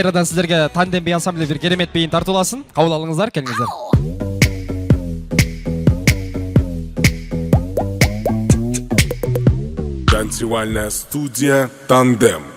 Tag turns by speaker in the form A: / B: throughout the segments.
A: Кайрадан сіздерге тандем би ансамблі бір керемет биін тартуласын. Қабыл алыңыздар, келіңіздер.
B: Танцевальная студия «Тандем».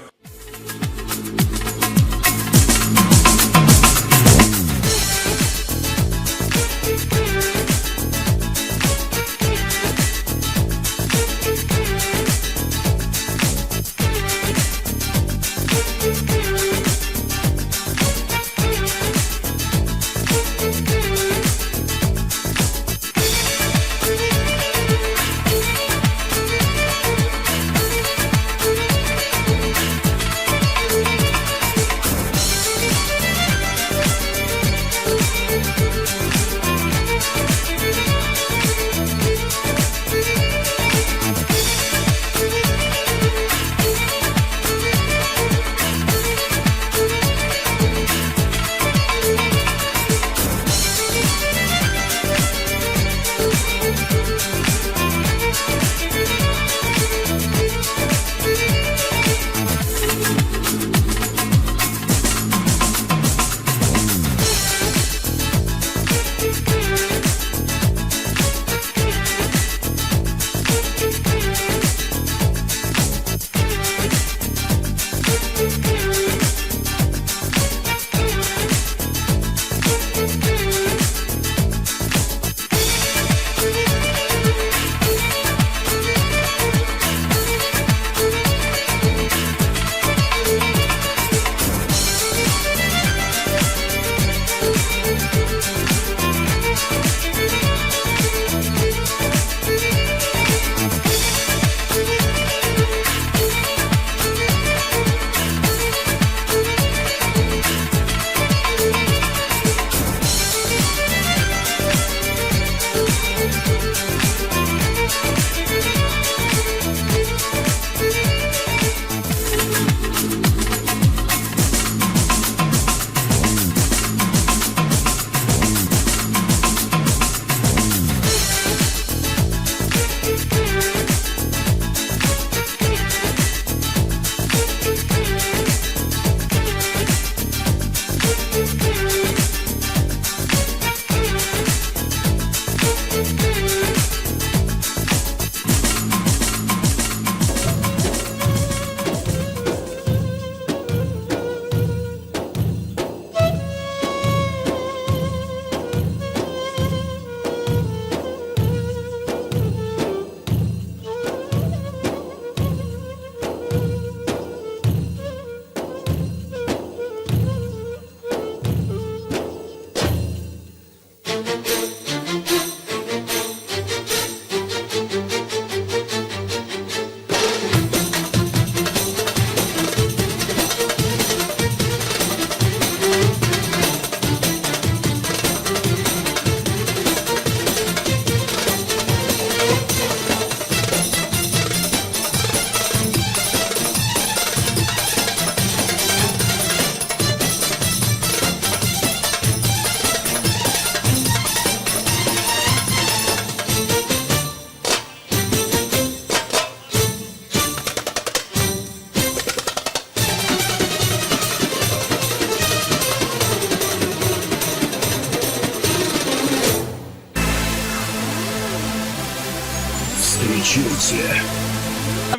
C: Встречайте.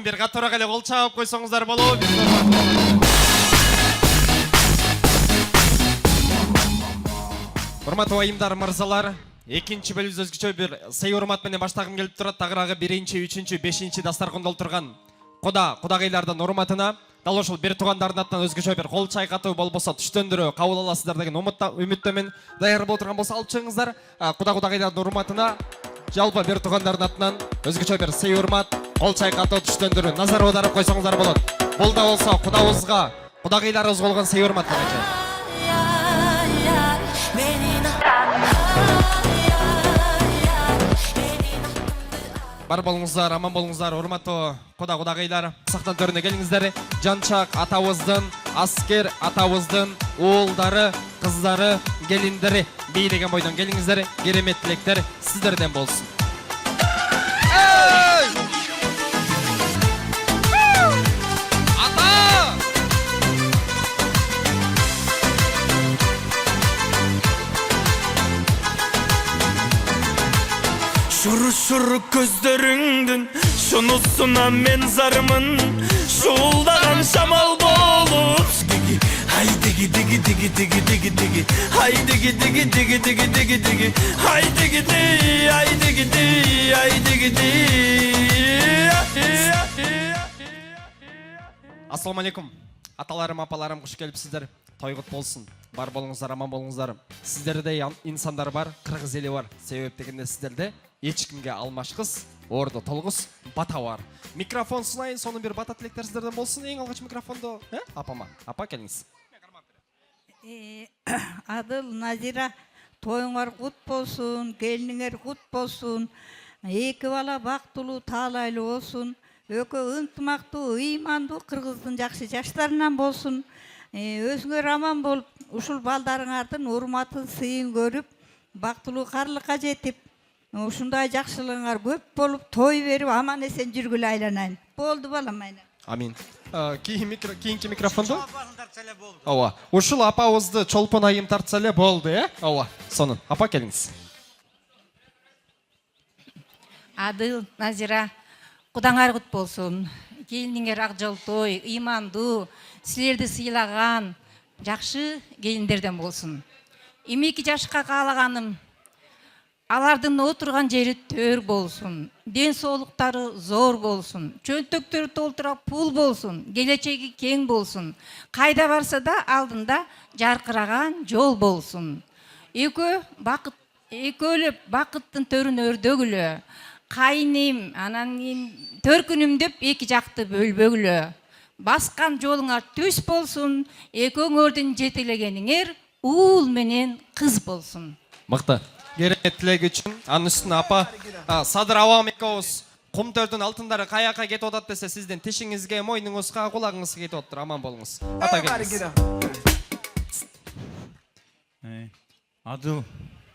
A: Bir қатора қале қол чағып қойсаңыздар болу. Құрматты уайымдар мырзалар, екінші бөліз өзгіче бір сый ұрматменен баштағым келіп тұрады. Тағырағы 1-ші, 3-ші, 5-ші дастарқында отырған құдағайлардың ұрматына дал ошол бир туугандардын атынан өзгөчө бир кол чайкатуу болбосо түштөндүрүү кабыл аласыздар деген үмүттөмүн. Даяр болуп турган болсо алып чыгыңыздар. Кудагайлардын урматына жалпы бир туугандардын атынан өзгөчө бир сый урмат, кол чайкатуу түштөндүрүү назар аударып койсоңуздар болот. Бул да болсо кудабызга, кудагайларыбызга болгон сый урмат менен. Бар болуңуздар, аман болуңуздар, урматтуу кудагайлар. Сактан төрүнө келиңиздер. Жанчак атабыздын, аскер атабыздын уулдары, кыздары, келиндери бийлеген бойдон келиңиздер. Керемет тилектер сиздерден болсун.
D: Şuru gözlerinden şunusuna men zarımın şuuldagan şamal bolup hay digi digi digi digi digi digi hay digi digi digi digi digi digi hay digi digi hay digi digi hay digi digi.
A: Ассаламу алейкум. Аталарым, апаларым, қош келіпсіздер. Тойғыт болсын. Бар болыңыздар, аман болыңыздар. Сіздерде инсандар бар, қырғыз елі бар. Себеп дегенде сіздерде ешкімге алмашқыз, орды толғыз, бата бар. Микрофон сынайын, соның бір бата тілектер сіздерден болсын. Ең алғаш микрофонды, апама. Апа келіңіз.
E: Адыл, Назира, тойыңар құт болсын, келініңер құт болсын. Екі бала бақтылы, талайлы болсын. Өкө ынтымактуу, ыймандуу кыргыздын жакшы жаштарынан болсун. Өзүңөр аман болуп, ушул балдарыңардын урматын, сыйын көрүп, бактылуу карлыкка жетип, ушундай жакшылыгыңар көп болуп, той берип, аман эсен жүргүлө айланайын. Болду балам айна.
A: Амин. Кийинки микрофонду? Ооба. Ушул апабызды чолпон айым тартса эле болду, Ооба. Сонун. Апа келиңиз.
F: Адыл, Назира, Кудаңар құт болсын, келініңер ақ жолтой, иманду, сілерді сыйлаган, жақшы келіндерден болсын. 12 жашқа қалағаным, алардың отырған жері төр болсын, ден соолуктары зор болсын, чөнтөктөрү толтура пул болсын, келечеги кең болсын, кайда барса да алдында жаркыраган жол болсын. Экөөлөп бакыттын төрүн өрдөгүлө, кайным, анан төркүнүм деп эки жакты бөлбөгүлө. Баскан жолуңар түз болсун, экөөңөрдүн жетелегениңер уул менен кыз болсун.
A: Мыкты. Керемет тилек үчүн анын үстүнө апа Садыр Авам экөөбүз кум төрдүн алтындары каяка кетип атат десе, сиздин тишиңизге, мойнуңузга, кулагыңызга кетип атыптыр. Аман болуңуз. Ата келиңиз.
G: Адыл,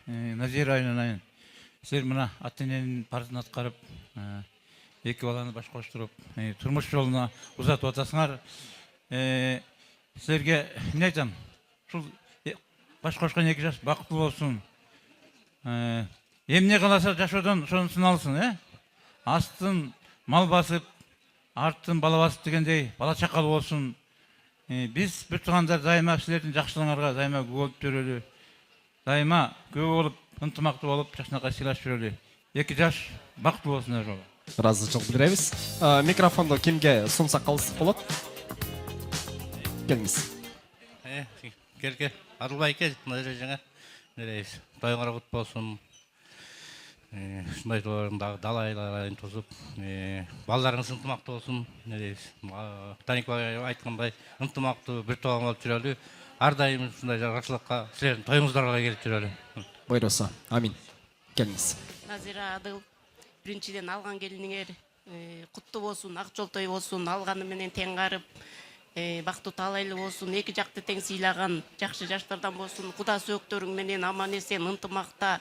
G: Назира айнанайын. Сіздер мына ата-эненин парызын аткарып, эки баланы баш коштуруп, турмуш жолуна узатып атасыңар. Сіздерге эмне айтам? Ушул баш кошкон эки жаш бакыттуу болсун. Эмне кыласа жашоодон ошону сыналсын, Астын мал басып, арттын бала басып дегендей, бала чакал болсун. Биз бир туугандар дайыма силердин жакшылыгыңарга дайыма күбө болуп жүрөлү. Дайыма күбө болуп, ынтымактуу болуп, жакшынакай сыйлашып жүрөлү. Эки жаш бактылуу болсун жолу.
A: Ыраазычылык билдиребиз. Микрофонду кимге сунсак калсак болот? Келиңиз.
H: Келке, Адылбай кел, мына жаңа. Нерейс, тойыңар кут болсун. Ушундай тойлордагы далайларын тосуп, балдарыңыз ынтымактуу болсун. Нерейс, Таник бай айткандай, ынтымактуу бир тууган болуп жүрөлү. Ар дайым ушундай жакшылыкка, силердин тоюңуздарга келип жүрөлү.
A: Буйруса. Амин. Келиңиз.
I: Назира Адыл, биринчиден алган келиниңер куттуу болсун, ак жолтой болсун, алганы менен тең карып, бактуу талайлы болсун, эки жакты тең сыйлаган жакшы жаштардан болсун, куда сөөктөрүң менен аман эсен ынтымакта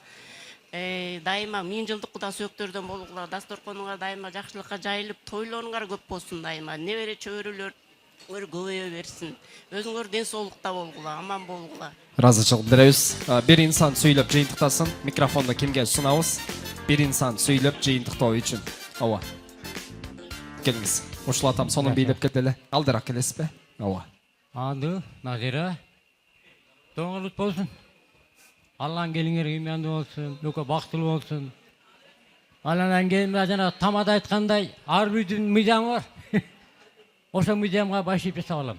I: дайыма 1000 жылдык куда сөөктөрдөн болгула, дасторконуңар дайыма жакшылыкка жайылып, тойлооруңар көп болсун дайыма, небере чөбөрөлөр көргөбөй берсин. Өзүңөр ден соолукта болгула, аман болгула.
A: Ыраазычылык билдиребиз. Бир инсан сүйлөп жыйынтыктасын. Микрофонду кимге сунабыз? Бир инсан сүйлөп жыйынтыктоо үчүн. Ооба. Келиңиз. Ушул атам сонун бийлеп кетели. Алдыраак келесизби? Ооба.
J: Адыл, Назира. Тоңулут болсун. Аллан келиңер ыймандуу болсун, өкө бактылуу болсун. Аланан кийин жана тамада айткандай, ар бирдин мыйзамы бар. Ошо мыйзамга баш ийип жасап алам.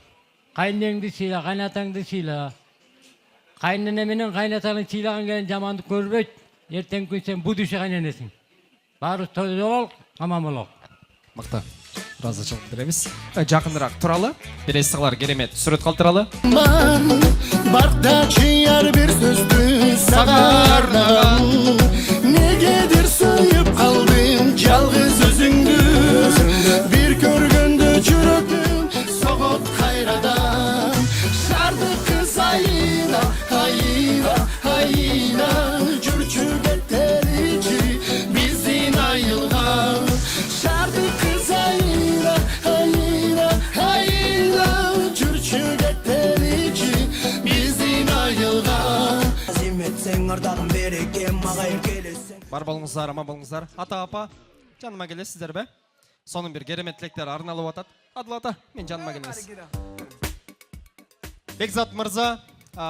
J: Кайнеңди сыйла, кайнатаңды сыйла. Кайнене менен кайнатаңды сыйлаган келин жамандык көрбөйт. Эртең күн сен будущий кайненесиң. Баары тойдо бололук, аман бололук.
A: Мыкты. Ыраазычылык билдиребиз. Жакыныраак туралы, бересиңар керемет сүрөт калтыралы.
D: Бактачы ар бир сөздү сага арнаган, негедир сыйып калдым жалгыз өзүңдү. Бир көргөндө жүрөкүм согот кайрадан, шарды кыз айна, айна, айна, жүрчү кеттеричи биздин айылга. Шарды кыз айна, айна, айна, жүрчү кеттеричи биздин айылга. Азим этсең ардагым береке, мага эркелесең.
A: Бар болыңыздар, аман болыңыздар. Ата, апа, жаныма келесіздер бе? Соның бір керемет тілектер арналып атат. Адыл ата, мен жаныма келіңіз. Бекзат мырза,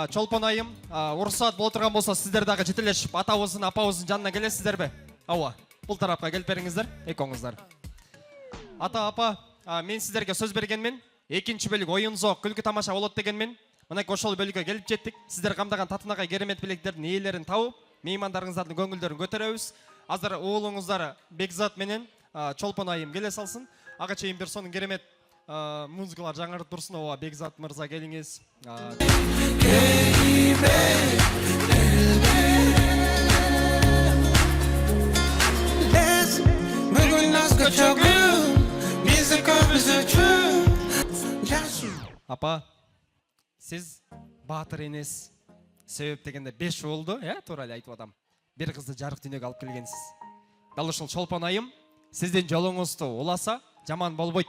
A: Чолпон айым, ұрсат бол отырған болса, сіздер дағы жетелешіп, атауызын, апауызын жанына келесіздер бе? Ауа, бұл тарапқа келіп беріңіздер, екоңыздар. Ата, апа, мен сіздерге сөз бергенмен, екінші бөлік ойын зоқ, күлкі тамаша олот дегенмен, мына ошол бөлігі келіп жеттік. Сіздер қамдаған татынағай керемет білектердің иелерін тауып, меймандарыңыздардың көңілдерін көтереміз. Азыр оğulуңуздар Бекзат менен Чолпон айым келе салсын. Ага чейин бир сонун керемет музыкалар жаңырып турсун. Ооба, Бекзат мырза келиңиз. Апа, сіз батыр енес. Себеп дегенде 5 болду, туура эле айтып атам. Бир кызды жарык дүйнөгө алып келгенсиз. Дал ушул Чолпон айым, сиздин жолуңузду уласа, жаман болбойт.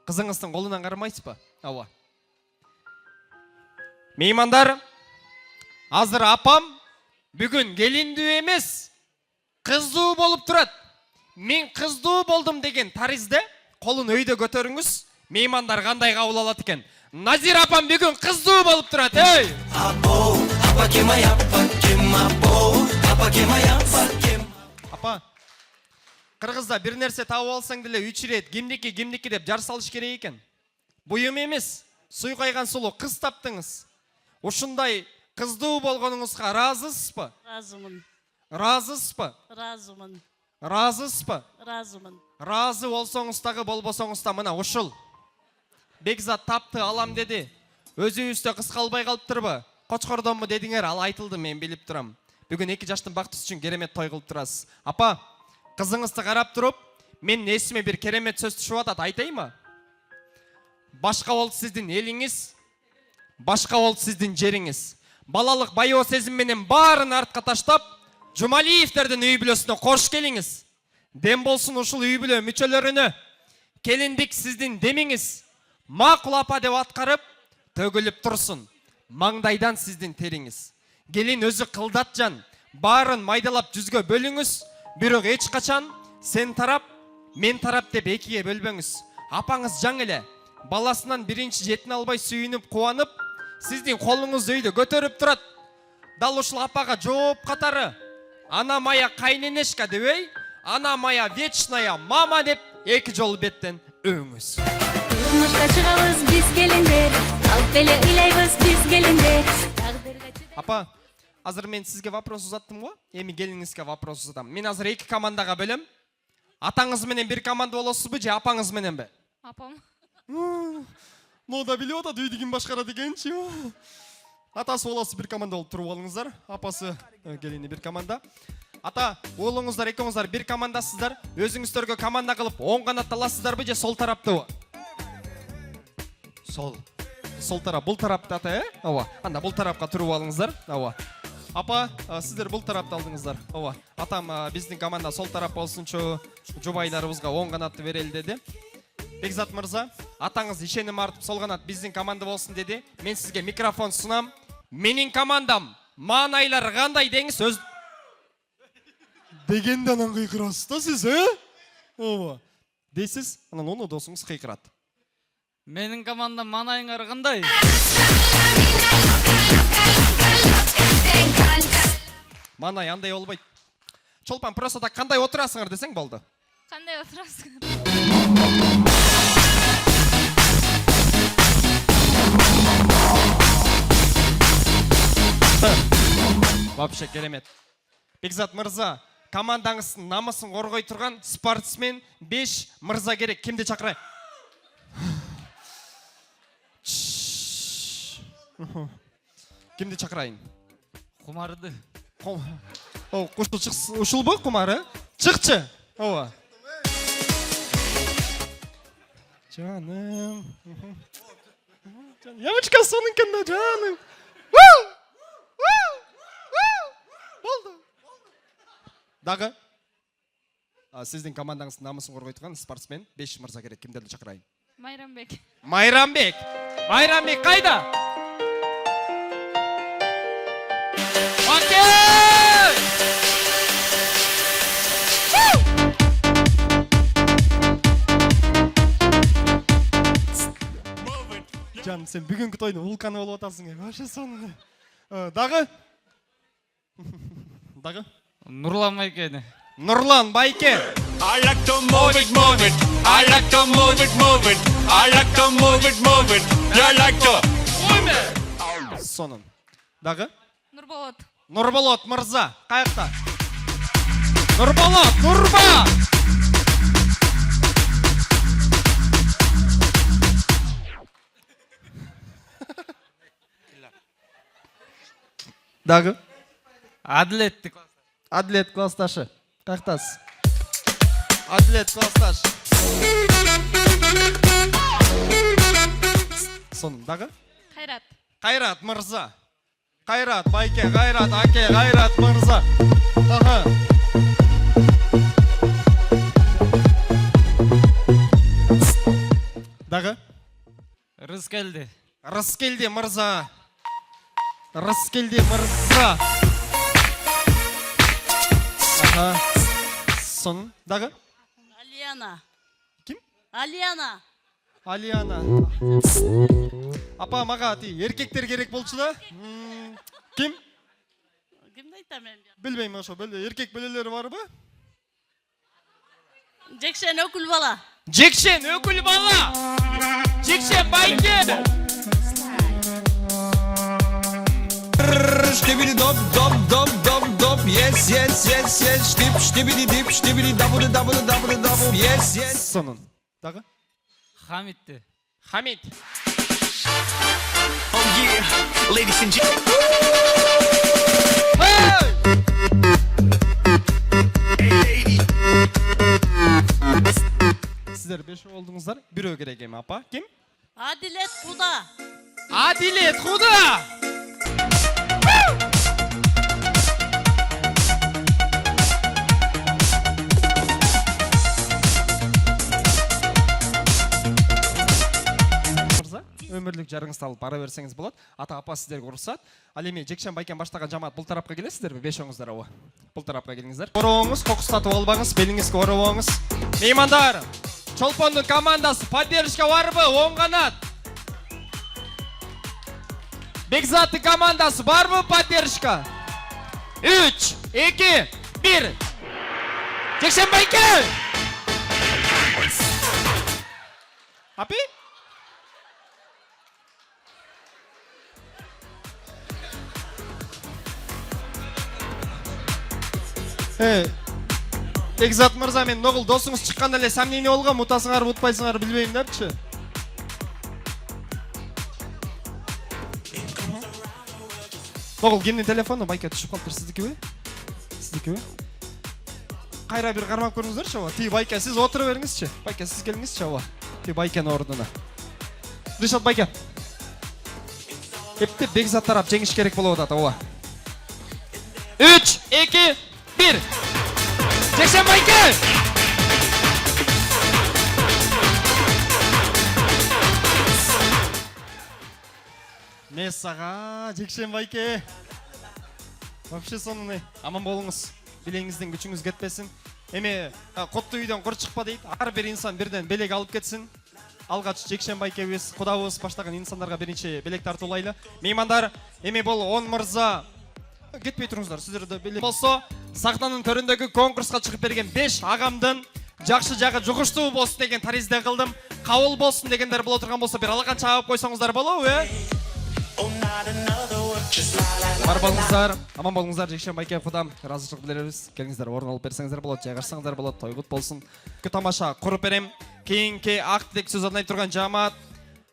A: Кызыңыздын колунан кармайсызбы? Ооба. Меймандар, азыр апам бүгүн келиндүү эмес, кыздуу болуп турат. Мен кыздуу болдум деген таризде колун өйдө көтөрүңүз. Меймандар кандай кабыл алат экен? Назира апам бүгүн кыздуу болуп турат, эй! Апа, кыргызда бир нерсе табып алсаң деле 3 рет кимдики деп жар салыш керек экен. Буюм эмес, суй кайган сулуу кыз таптыңыз. Ушундай кыздуу болгонуңузга ыраазысызбы?
I: Ыраазымын.
A: Ыраазысызбы?
I: Ыраазымын.
A: Ыраазысызбы?
I: Ыраазымын.
A: Ыраазы болсоңуз дагы болбосоңуз да мына ушул. Бекзат тапты алам деди. Өзүбүздө кыз калбай калыптырбы? Кочкордонбу дедиңер, ал айтылды, мен билип турам. Бүгүн 2 жаштын бактысы үчүн керемет той кылып турасыз. Апа, кызыңызды карап туруп, мен эсиме бир керемет сөз түшүп атат, айтаймы? Башка болду сиздин элиңиз, башка болду сиздин жериңиз. Балалык байоо сезим менен баарын артка таштап, Жумалиевтердин үй бүлөсүнө кош келиңиз. Дем болсун ушул үй бүлө мүчөлөрүнө. Келиндик сиздин демиңиз. Макул апа деп аткарып, төгүлүп турсун. Маңдайдан сиздин териңиз. Келин өзү кылдатжан, баарын майдалап жүзгө бөлүңүз. Бирок эч качан сен тарап, мен тарап деп экиге бөлбөңүз. Апаңыз жаң эле баласынан биринчи жетін албай сүйүнүп кубанып, сиздин колуңузду өйдө көтөрүп турат. Дал ушул апага жооп катары ана моя кайненешка дебей, ана моя вечная мама деп 2 жол беттен өңүз.
K: Turmuşka çıgabız biz gelindir, alp bele ыйлайбыз biz gelindir.
A: Апа, азыр мен сизге вопрос узаттым го, эми келиңизге вопрос узатам. Мен азыр 2 командага бөлөм. Атаңыз менен бир команда болосузбу же апаңыз менен бе?
K: Апам.
A: Мода билип атат үйдү ким башкарат экенчи. Атасы болосу бир команда болуп туруп алыңыздар. Апасы келини бир команда. Ата, оğulуңуздар экөөңүздар бир командасыздар. Өзүңүздөргө команда кылып 10 канат аласыздарбы же сол тараптыбы? Сол тарап, бул тарапта ата, Ооба. Анда бул тарапка туруп алыңыздар. Ооба. Апа, сиздер бул тарапты алдыңыздар. Ооба. Атам биздин команда сол тарап болсунчу, жубайларыбызга 10 канатты берели деди. Бекзат мырза, атаңыз ишеним артып сол канат биздин команда болсун деди. Мен сизге микрофон сунам. Менин командам маанайлары кандай деңиз өз дегенде анан кыйкырасыз да сиз, Ооба. Дейсиз, анан ону досуңуз кыйкырат.
L: Менин командам маанайыңар кандай?
A: Маанай андай болбойт. Чолпан, просто так кандай отурасыңар десең болду.
K: Кандай отурасың?
A: Вообще керемет. Бекзат мырза, командаңыздын намысын коргой турган спортсмен 5 мырза керек. Кимди чакырайын? Кимди чакырайын?
L: Кумарды.
A: Кушул чыксын, ушулбу кумары? Чыкчы. Ооба. Жаным. Ямочка сонункен да жаным. Болду. Дагы? Сиздин командаңыздын намысын коргой турган спортсмен 5 мырза керек. Кимдерди чакырайын?
K: Майрамбек.
A: Майрамбек. Майрамбек кайда? Окей! сен бүгүнкү тойдун вулканы болуп атасың. Вообще сонун. Дагы? Дагы?
L: Нурлан Байкени.
A: Нурлан Байке.
D: I like to move it, move it. I like to move it, move it. I like to move it, move it. I like to move it.
A: Сонун. Дагы?
F: Нурболот.
A: Нурболот мырза, каякта? Нурболот, Нурба! Дагы?
L: Адилет.
A: Адилет классташы. Каяктасыз? Адилет классташ. Сонун. Дагы?
F: Кайрат.
A: Кайрат мырза. Кайрат Байке, Кайрат аке, Кайрат мырза. Ага. Дагы?
L: Рыскелди.
A: Рыскелди мырза. Рыскелди мырза. Ага. Сон. Дагы?
I: Алияна.
A: Ким?
I: Алияна.
A: Алияна. Апа мага ти эркектер керек болчу да. Ким?
I: Кимди айтам мен?
A: Билбейм ошо. Эркек белелери барбы?
I: Жекшен өкүл бала.
A: Жекшен өкүл бала. Жекшен Байке.
D: Штибidi dop dop dop dop dop. Yes yes yes yes. Штибidi dip штибidi double double double double. Yes yes.
A: Сонун. Дагы?
L: Хамитти.
A: Хамид.
D: Oh yeah, ladies and gentlemen.
A: Сиздер 5 болдуңуздар. Бирөө керек эми апа. Ким?
I: Адилет Куда.
A: Адилет Куда. Өмірлік жарыңызды алып бара берсеңіз болады. Ата апа сіздерге уруксат. Ал эми Жекшен Байкен баштаган жамаат бул тарапка келесиздерби? 5-оңуздар ооба. Бул тарапка келиңиздер. Ороңуз, кокустатып албаңыз, белиңизге оробоңуз. Меймандар, Чолпондун командасы поддержка барбы? Оң канат. Бекзаттын командасы барбы поддержка? 3, 2, 1. Жекшен Байкен! Апи? Бекзат мырза, мен ногул досуңуз чыкканда эле сомнение болгон, мутасыңарбы, утпайсыңарбы билбейм депчи. Ногул кимдин телефону? Байке түшүп калыптыр, сиздикиби? Сиздикиби? Кайра бир кармап көрүңүздөрчү ооба. Ти Байке, сиз отура бериңизчи. Байке, сиз келиңизчи ооба. Ти Байкенин ордуна. Ришат Байке. Эптеп Бекзат тарап жеңиш керек болуп атат ооба. 3, 2, 1. Жекшен Байке! Месага, Жекшен Байке. Вообще сонун. Аман болуңуз. Билеңиздин күчүңүз кетпесин. Эми коттуу үйдөн кур чыкпа дейт. Ар бир инсан бирден белек алып кетсин. Алгач Жекшен Байкебиз, кудабыз баштаган инсандарга биринчи белек тартуулайлы. Меймандар, эми бул 10 мырза кетпей туруңуздар, сиздерде белек болсо, сахнанын төрүндөгү конкурска чыгып берген 5 агамдын жакшы жагы жугуштуу болсун деген таризде кылдым. Кабыл болсун дегендер боло турган болсо, бир алакан чаап койсоңуздар болобу, Бар болуңуздар, аман болуңуздар. Жекшен Байке кудам ыраазычылык билдиребиз. Келиңиздер, орун алып берсеңиздер болот, жайгашсаңыздар болот, тойгут болсун. Тамаша куруп берем. Кийинки ак тилек сөз айтып турган жамаат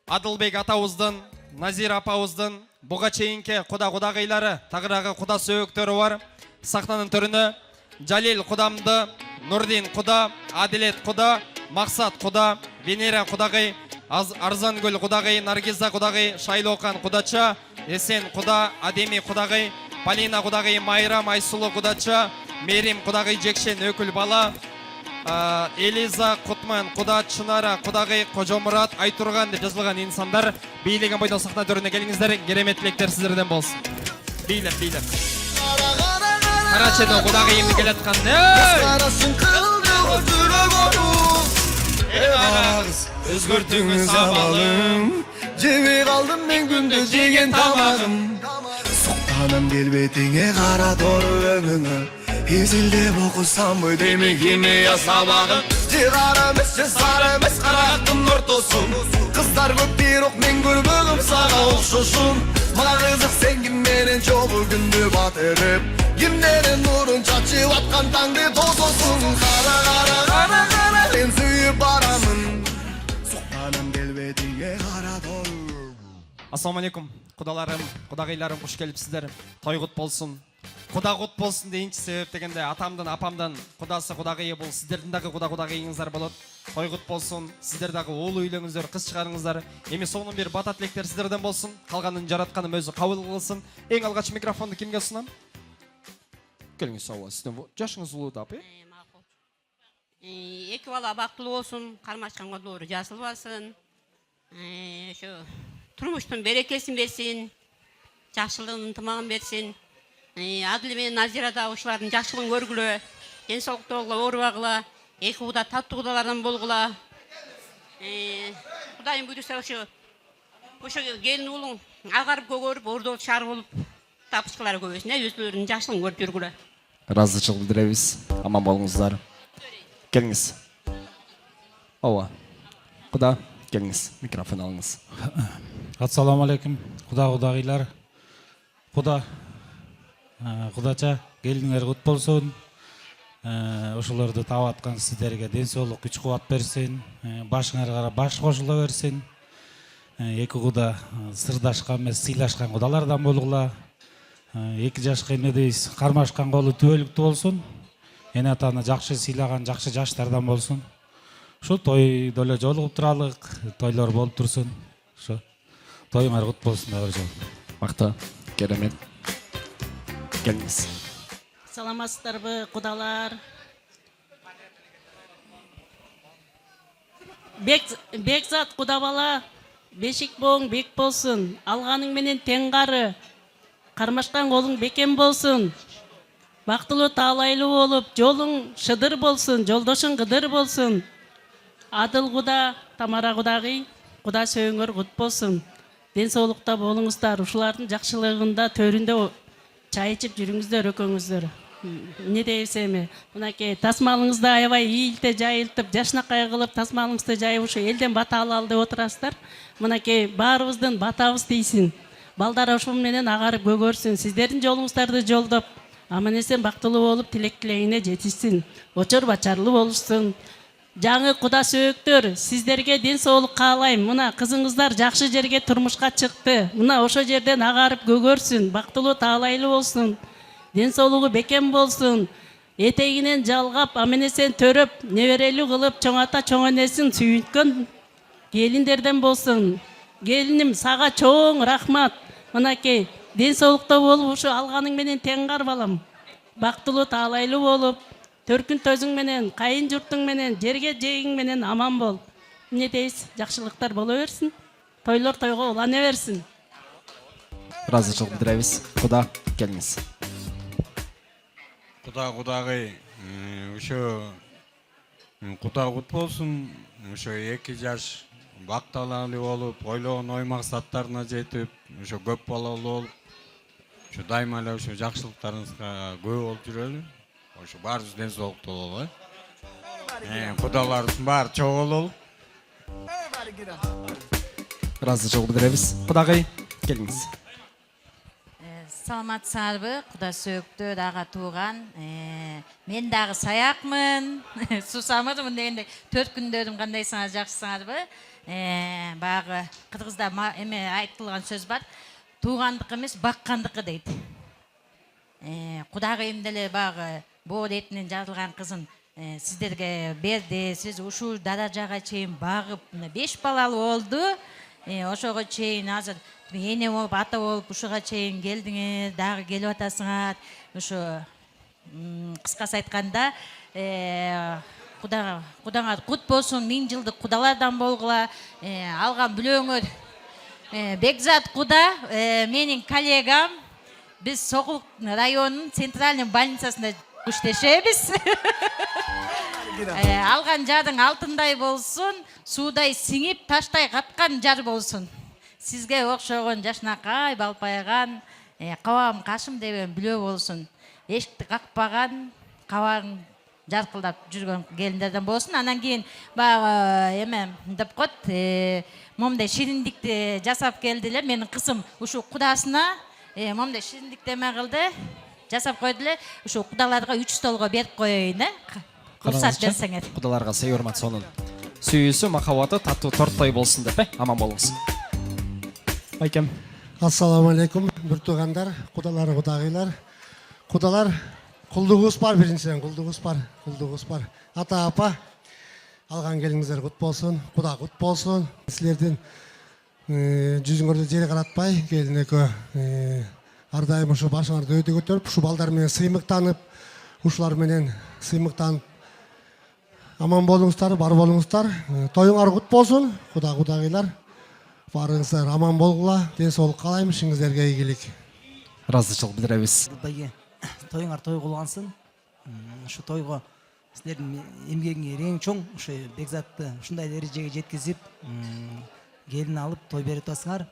A: Адылбек атабыздын, Назира апабыздын буга чейинки кудагыйлары, тагыраагы куда сөөктөрү бар. Сахнанын төрүнө Жалил кудамды, Нурдин куда, Адилет куда, Максат куда, Венера кудагый, Арзангүл кудагый, Наргиза кудагый, Шайлоокан кудача, Эсен куда, Адеми кудагый, Полина кудагый, Майра Майсулу кудача, Мерим кудагый, Жекшен өкүл бала, Элиза Кутман куда, Чынара кудагый, Кожомурат Айтурган деп жазылган инсандар бийлеген бойдон сахна төрүнө келиңиздер. Керемет тилектер сиздерден болсун. Бийлеп. Карачено кудагый эмне келаткан?
D: Өзгөртүңүз абалым, жебей калдым мен күндө жеген тамагым. Суктанам келбетиңе кара тору өңүңө, эзилдеп окусамбы демек химия сабагым. Же кара эмес же сары эмес карактын ортосун, кыздар көп бирок мен көрбөгөм сага окшошун. Мага кызык сен ким менен жолу күндү батырып, кимдердин нурун чачып аткан таңды тососуң. Кара кара кара кара мен сүйүп барамын, суктанам келбетиңе кара тору.
A: Ассаламу алейкум. Кудаларым, кудагыйларым куш келипсиздер. Той кут болсун. Куда кут болсун дейинчи себеп дегенде атамдын, апамдын кудасы кудагыйы бул, сиздердин дагы кудагыйыңыздар болот. Той кут болсун. Сиздер дагы оол үйлөңүздөр, кыз чыгарыңыздар. Эми сонун бир бата тилектер сиздерден болсун. Калганын жаратканым өзү кабыл кылсын. Эң алгач микрофонду кимге сунам? Келиңиз сау, сиздин жашыңыз улуудап,
I: Макул. Эки бала бактылуу болсун, кармашкан колдору жасылбасын. Ошо турмуштун берекесин берсин, жакшылыгын ынтымагын берсин. Адыл менен Назира да ушулардын жакшылыгын көргүлө, ден соолукта болгула, оорубагыла, эки куда таттуу кудалардан болгула. Кудайым буйруса ошо келин уулуң агарып көгөрүп, ордолуп шаар болуп тапышкылары көбөйсүн, өзүлөрүнүн жакшылыгын көрүп жүргүлө.
A: Ыраазычылык билдиребиз. Аман болуңуздар. Келиңиз. Ооба. Куда келиңиз, микрофон алыңыз.
M: Ассаламу алейкум, кудагыйлар. Кудача, келиңер кут болсун. Ошолорду таап аткан сиздерге ден соолук, күч кубат берсин. Башыңарга баш кошула берсин. Эки куда сырдашкан эмес, сыйлашкан кудалардан болгула. Эки жашка эмедейбиз, кармашкан колу түбөлүктүү болсун. Эне атаны жакшы сыйлаган, жакшы жаштардан болсун. Ушул тойдо эле жолугуп туралык, тойлор болуп турсун. Ошо тоюңар кут болсун да бир жолу.
A: Мактоо, керемет. Келиңиз.
N: Саламатсыздарбы, кудалар? Бекзат куда бала, бешик боң бек болсун, алганың менен тең кары, кармашкан колуң бекем болсун, бактылуу таалайлуу болуп, жолуң шыдыр болсун, жолдошуң кыдыр болсун. Адыл куда, Тамара кудагый, куда сөөңөр кут болсун. Ден соолукта болуңуздар, ушулардын жакшылыгында төрүндө чай ичип жүрүңүздөр, экөөңүздөр. Не дейбиз эми? Мынакей тасмалыңызды аябай ийилте жайылтып, жашнакай кылып, тасмалыңызды жайып ушу элден бата алалы деп отурасыздар. Мынакей баарыбыздын батабыз тийсин. Балдар ошол менен агарып көгөрсүн. Сиздердин жолуңуздарды жолдоп, аман эсен бактылуу болуп, тилек тилегине жетишсин. Очор бачарлуу болушсун. Жаңы куда сөөктөр, сиздерге ден соолук каалайм. Мына кызыңыздар жакшы жерге турмушка чыкты. Мына ошол жерден агарып көгөрсүн, бактылуу таалайлуу болсун. Ден соолугу бекем болсун. Этегинен жалгап, аман эсен төрөп, неберелүү кылып, чоң ата чоң энесин сүйүткөн келиндерден болсун. Келиним, сага чоң рахмат. Мынакей, ден соолукта болуп, ушу алганың менен тең кар балам. Бактылуу таалайлуу болуп, төркүн төзүң менен, кайын журтуң менен, жерге жегиң менен аман бол. Не дейсиз? Жакшылыктар боло берсин. Тойлор тойго улана берсин.
A: Ыраазычылык билдиребиз. Куда келиңиз.
O: Кудагый, ошо куда кут болсун, ошо 2 жаш бакталуу болуп, ойлогон ой максаттарына жетип, ошо көп балалуу болуп, ошо дайыма эле ошо жакшылыктарыңызга көп болуп жүрөлү. Ошо баарыбыз ден соолукта бололу. Кудаларыбыздын баары чогулуп.
A: Ыраазычылык билдиребиз. Кудагый, келиңиз.
P: Саламатсыздарбы, куда сөөктө дагы тууган. Мен дагы саякмын. Сусамырмын дегенде 4 күндөрүм кандайсыңар, жакшысыңарбы? Баягы кыргызда эме айтылган сөз бар. Туугандык эмес, баккандыкы дейт. Кудагыйым деле баягы боо этинен жарылган кызын сиздерге берди. Сиз ушул даражага чейин багып 5 балалуу болду. Ошого чейин азыр эне болуп, ата болуп, ушуга чейин келдиңер, дагы келип атасыңар. Ушу кыскасы айтканда, кудаңар кут болсун, 1000 жылдык кудалардан болгула. Алган бүлөңөр Бекзат куда, менин коллегам. Биз Сокул районунун центральный больницасында иштешебиз. Алган жардың алтындай болсун, суудай сиңип, таштай каткан жар болсун. сизге окшогон жашнакай балпайган кабагым кашым деген билүү болсун. Эшикти какпаган, кабагың жаркылдап жүргөн келиндерден болсун. Анан кийин баягы эме деп коет, момундай шириндикти жасап келди эле. Менин кызым ушу кудасына момундай шириндикти эме кылды, жасап койду эле. Ушу кудаларга 3 столго берип коеюн, уруксат берсеңер.
A: Кудаларга сый урмат сонун сүйүүсү, махабаты таттуу торт той болсун деп, аман болуңуз. Байкем.
Q: Ассаламу алейкум, бір туғандар, құдалар, құдағилар. Құдалар, құлдығыз бар, біріншіден құлдығыз бар. Ата, апа, алған келіңіздер құт болсын, құда құт болсын. Сілерден жүзіңірді жері қаратпай, келін екі ардайым ұшы башыңарды өте көтеріп, ұшы балдарменен сыймықтанып, ұшыларменен сыймықтанып, аман болыңыздар, бар болыңыздар. Тойыңар құт болсын, құда, құдағилар. Барыңыздар, аман болғыла, денсаулық қалаймын, ішіңіздерге игілік.
A: Разычылық білдіребіз.
R: Байге, тойыңар той қылғансын, ұшы тойға сіздердің емгегіңе ерең чоң, ұшы бекзатты ұшындай дәрежеге жеткізіп, келін алып той беріп тасыңар,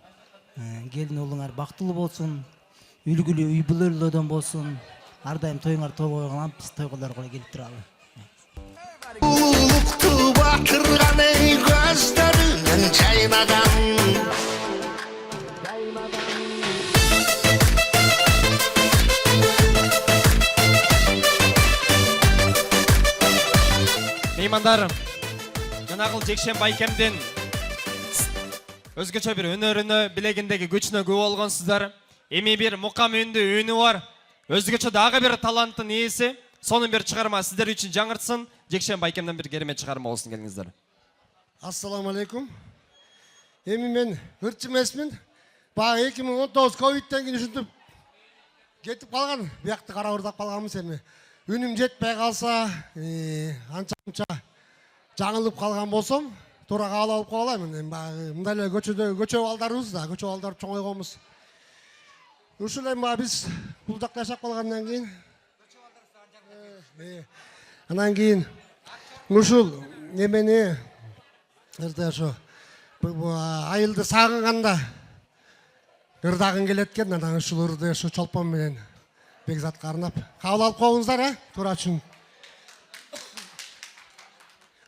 R: келін олыңар бақтылы болсын, үлгілі үй бүлерлерден болсын, ардайым тойыңар той қойғанап, біз той қылдар қолай келіп тұралы.
C: Улукту батырган ey gözlerinden çaynagan
A: Меймандар, жанагыл Жекшен Байкемдин өзгөчө бир өнөрүнө, билегиндеги күчүнө күбө болгонсуздар. Эми бир мукам үндүү үнү бар. Өзгөчө дагы бир таланттын ээси. Сонун бир чыгарма сиздер үчүн жаңыртсын. Жекшен Байкемден бир керемет чыгарма болсун, келиңиздер.
Q: Ассаламу алейкум. Эми мен ырчы эмесмин. Баягы 2019 ковидтен кийин ушинтип кетип калган, биякты кара урдап калганбыз эми. Үнүм жетпей калса, анча жаңылып калган болсом, туура кабыл алып калайм. Эми баягы мындай эле көчө балдарыбыз да, көчө балдар чоңойгонбуз. Ушул эми биз бул жакта жашап калгандан кийин анан кийин ушул немени ошо айылды сагынганда ырдагын келет экен, анан ушул ырды ошо чолпон менен бекзатка арнап кабыл алып коюңуздар, туура үчүн.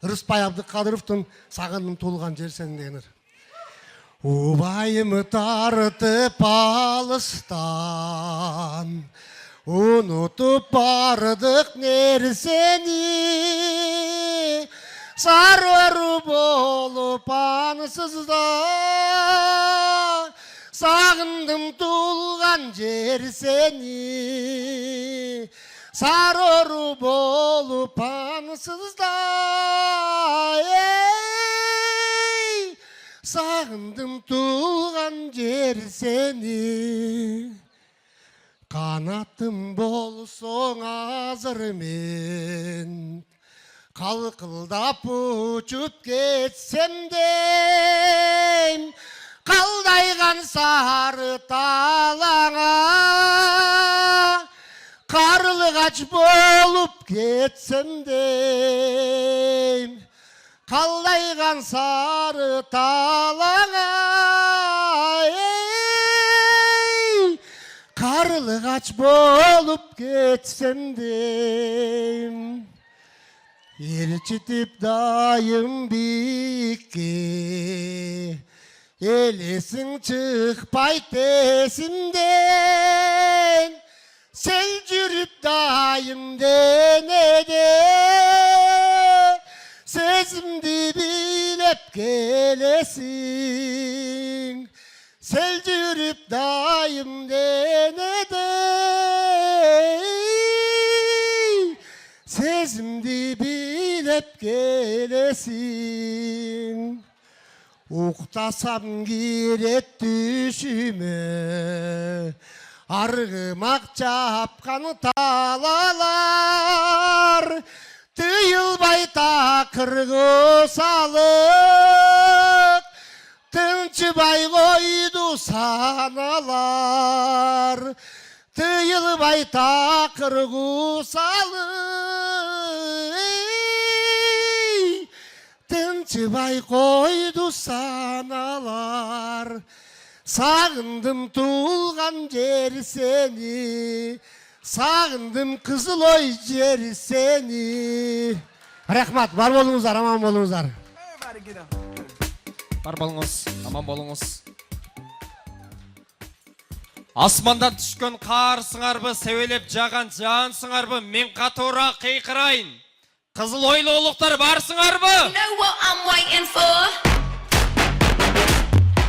Q: Рыспай Абдыкадыровдун Сагындым туулган жер сен деген ыр. Убайымы тартып алыстан, унутуп бардык нерсени, сарыры болуп ансызда, сагындым туулган жер сени, сарыры болуп ансызда, сагындым туулган жер сени. Канатым болсоң азыр мен, калкылдап учуп кетсем дейм, калдайган сары талаңа, карлыгач болуп кетсем дейм, калдайган сары талаңа, карлыгач болуп кетсем дейм. Ээрчитип дайым биикке, элесиң чыкпайт эсимден, сен жүрүп дайым денеде, сезимди билеп келесиң, сел жүрүп дайым денеде, сезимди билеп келесиң. Уктасам кирет түшүмө, аргымак чапкан талалар, тыйылбай такыргы салып, тынчыбай койду саналар, тыйылбай такыргы салып, тынчыбай койду саналар. Sağındım tuğulgan jeri seni, sağındım Kızıloy jeri seni. Rahmat, var bolуңуздар, aman bolуңуздар.
A: Бар болуңуз, аман болуңуз. Асмандан түшкөн карсыңарбы, себелеп жаган жансыңарбы, мен катуура кыйкырайын. Кызыл ойлу улуктар барсыңарбы?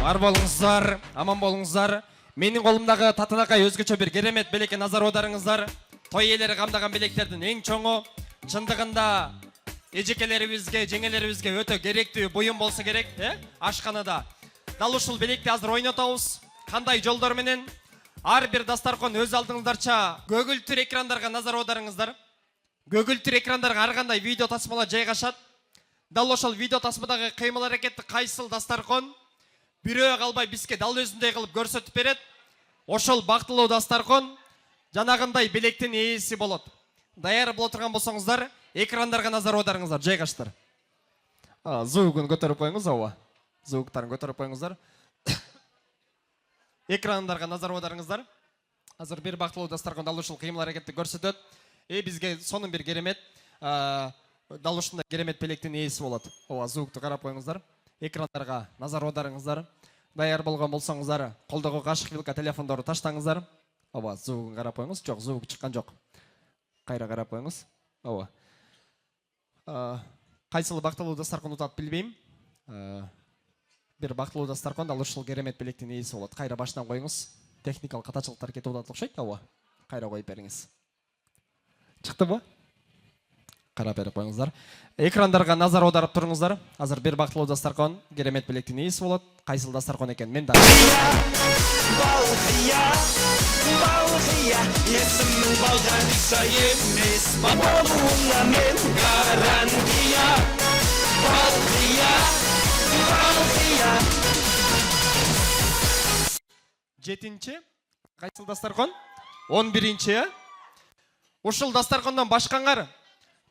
A: Бар болуңуздар, аман болуңуздар. Менин колумдагы татынакай өзгөчө бир керемет белекке назар аударыңыздар. Той ээлери камдаган белектердин эң чоңу, чындыгында эжекелерибизге, жеңелерибизге өтө керектүү буюм болсо керек, ашканада. Дал ушул белекти азыр ойнотобуз. Кандай жолдор менен? Ар бир дастаркон өз алдыңыздарча көгүлтүр экрандарга назар аударыңыздар. Көгүлтүр экрандарга ар кандай видео тасмалар жайгашат. Дал ошол видео тасмадагы кыймыл аракетти кайсыл дастаркон бирөө калбай бизге дал өзүндөй кылып көрсөтүп берет. Ошол бактылуу дастаркон жанагындай белектин ээси болот. Даяр боло турган болсоңуздар, экрандарга назар аударыңыздар, жайгаштыр. Звугун көтөрүп коюңуз, ооба. Звуктарын көтөрүп коюңуздар. Экрандарга назар аударыңыздар. Азыр бир бактылуу дастаркон дал ушул кыймыл аракетти көрсөтөт. Бизге сонун бир керемет, дал ушундай керемет белектин ээси болот. Ооба, звукту карап коюңуздар. Экрандарга назар аударыңыздар. Даяр болгон болсоңуздар, колдогу кашык вилка телефондорду таштаңыздар. Ооба, звугун карап коюңуз. Жок, звук чыккан жок. Кайра карап коюңуз. Ооба. Кайсыл бактылуу дастаркон утат билбейм. Бир бактылуу дастаркон дал ушул керемет белектин ээси болот. Кайра башынан коюңуз. Техникалык катачылыктар кетип атат окшойт. Ооба. Кайра коюп бериңиз. Чыктыбы? Карап берип коюңуздар. Экрандарга назар аударып туруңуздар. Азыр бир бактылуу дастаркон керемет белектин ээси болот. Кайсыл дастаркон экен мен да.
D: Есімің балғариса емес, болуыңа мен гарантия. Балғия.
A: Жетинчи, кайсыл дастаркон? 11-чи. Ушул дастаркондон башкаңар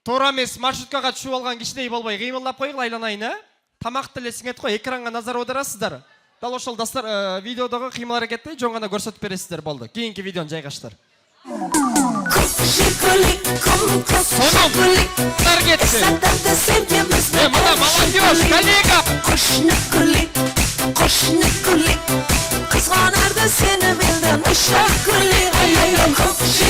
A: туура эмес маршруткага түшүп алган кишидей болбой кыймылдап койгула, айланайын, Тамакты эле сиңет го, экранга назар аударасыздар. Дал ошол видеодогу кыймыл аракетти жөн гана көрсөтүп бересиздер, болду. Кийинки видеону жайгаштыр. Сонун кетти. Мына молодежь, коллега.
D: Кошны кулик, кызганарда сени менен ушак кулик. Кошны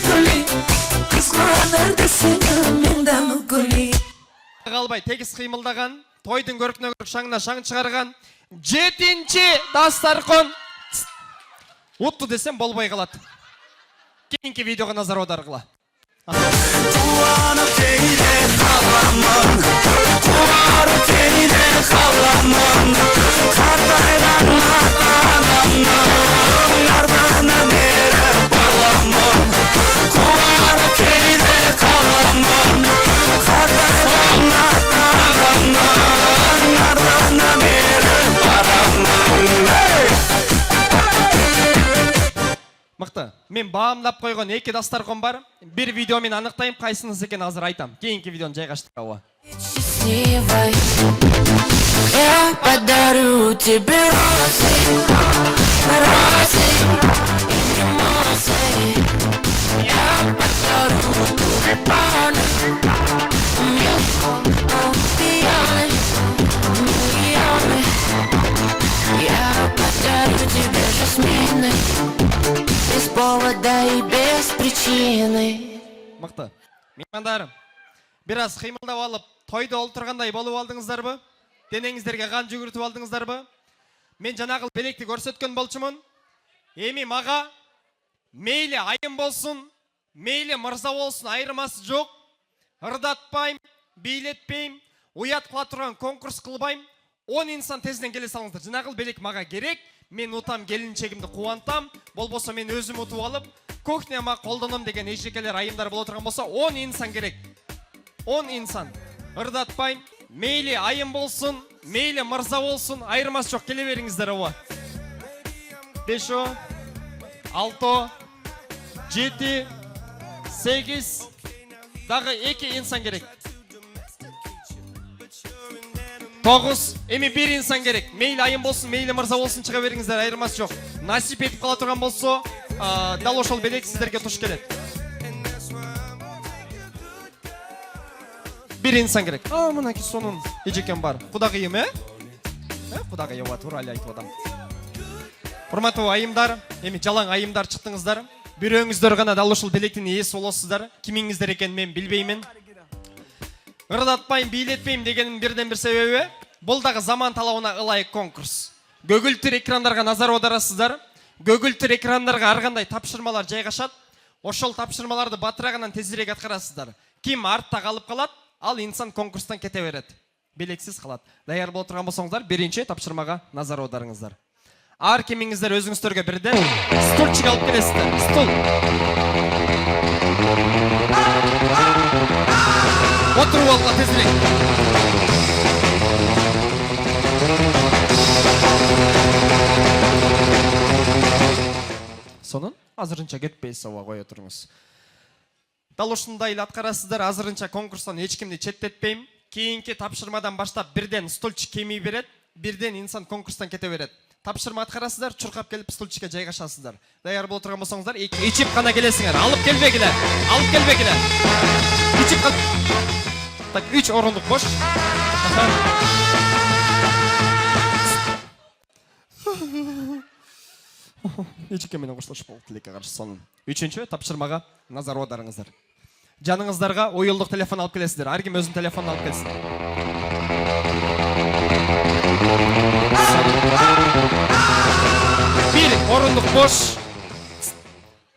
D: кулик, кызганарда сени менен кулик.
A: Калбай тегиз кыймылдаган, тойдун көркүнө көрүп шаңына шаң чыгарган 7-чи дастаркон. Утту десем болбой калат. Кийинки видеого назар аударгыла.
D: Туаны тегиде каламын, туары тегиде каламын. Картайган ата-анамның ардына берип баламын. Туары тегиде каламын, картайган ата-анамның ардына берип баламын.
A: Мыкты. Мен баамдап койгон 2 дастаркон бар. Бир видео мен аныктайм, кайсынысы экенин азыр айтам. Кийинки видеону жайгаштырып ала.
D: Счастливой, я подарю тебе розы, розы и эмоции. Я подарю тюльпаны, миллионы, миллионы. Я подарю тебе жасмины, без повода и без причины.
A: Мыкты. Меймандар, бир аз кыймылдап алып, тойдо олтургандай болуп алдыңыздарбы? Денеңиздерге кан жүгүртүп алдыңыздарбы? Мен жанагы белекти көрсөткөн болчумун. Эми мага мейли айым болсун, мейли мырза болсун, айырмасы жок. Ырдатпайм, бийлетпейм, уят кыла турган конкурс кылбайм. 10 инсан тезинен келе салыңыздар. Жанагы белек мага керек. Мен утам, келинчегимди кубантам. Болбосо мен өзүм утуп алып, кухняма колдоном деген эжекелер айымдар боло турган болсо 10 инсан керек. 10 инсан. Ырдатпайм, мейли айым болсун, мейли мырза болсун, айырмасы жок, келе бериңиздер ооба. 5, 6, 7, 8, Дағы 2 инсан керек. 9. Эми 1 инсан керек. Мейлі айым болсын, мейлі мырза болсын, шыға беріңіздер, айырмасы жоқ. Насип етіп қала тұрған болса, дал ошол белек сіздерге туш келеді. 1 инсан керек. Мынаки сонун ежекен бар. Құдағиым, Құдағиым ва тура айтып адам. Құрматтуу айымдар, эми жалаң айымдар чыктыңыздар. Бирөөңүздөр гана дал ушул белектин ээси болосуздар. Кимиңиздер экенин мен билбеймин. Ырдатпайм, бийлетпейм дегенин бирден бир себеби, бул дагы заман талабына ылайык конкурс. Көгүлтүр экрандарга назар аударасыздар. Көгүлтүр экрандарга ар кандай тапшырмалар жайгашат. Ошол тапшырмаларды батырагынан тезирээк аткарасыздар. Ким артта калып калат, ал инсан конкурстан кете берет. Белексиз калат. Даяр болуп турган болсоңуздар, биринчи тапшырмага назар аударыңыздар. Ар кимиңиздер өзүңүздөргө бирден стульчик алып келесиздер. Стул. Отуруп алгыла тезирээк. Сонун азырынча кетпейсиз, ооба кое туруңуз. Дал ушундай эле аткарасыздар. Азырынча конкурстан эч кимди четтетпейм. Кийинки тапшырмадан баштап бирден стульчик кеми берет, бирден инсан конкурстан кете берет. Тапшырма аткарасыздар, чуркап келип стульчикке жайгашасыздар. Даяр болуп турган болсоңуздар, ичип гана келесиңер. Алып келбегиле. Алып келбегиле. Ичип гана. Так, 3 орундук бош. Ичикке менен коштошуп болуп тилекке каршы сонун. 3-чү тапшырмага назар аударыңыздар. Жаныңыздарга уюлдук телефон алып келесиздер. Ар ким өзүнүн телефонун алып келсин. Бир орундук бош.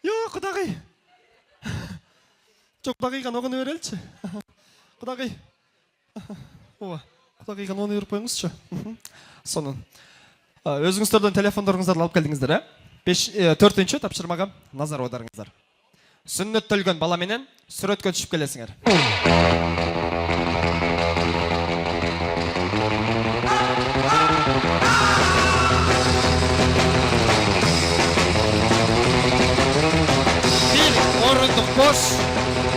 A: Йо, кудагый. Жок, кудагыйга ногуну береличи. Кудагый. Ооба, кудагыйга ногуну берип коюңузчу. Сонун. Өзүңүздөрдүн телефондоруңуздарды алып келдиңиздер, 4-чү тапшырмага назар аударыңыздар. Сүннөттөлгөн бала менен сүрөткө түшүп келесиңер. Бир орундук бош.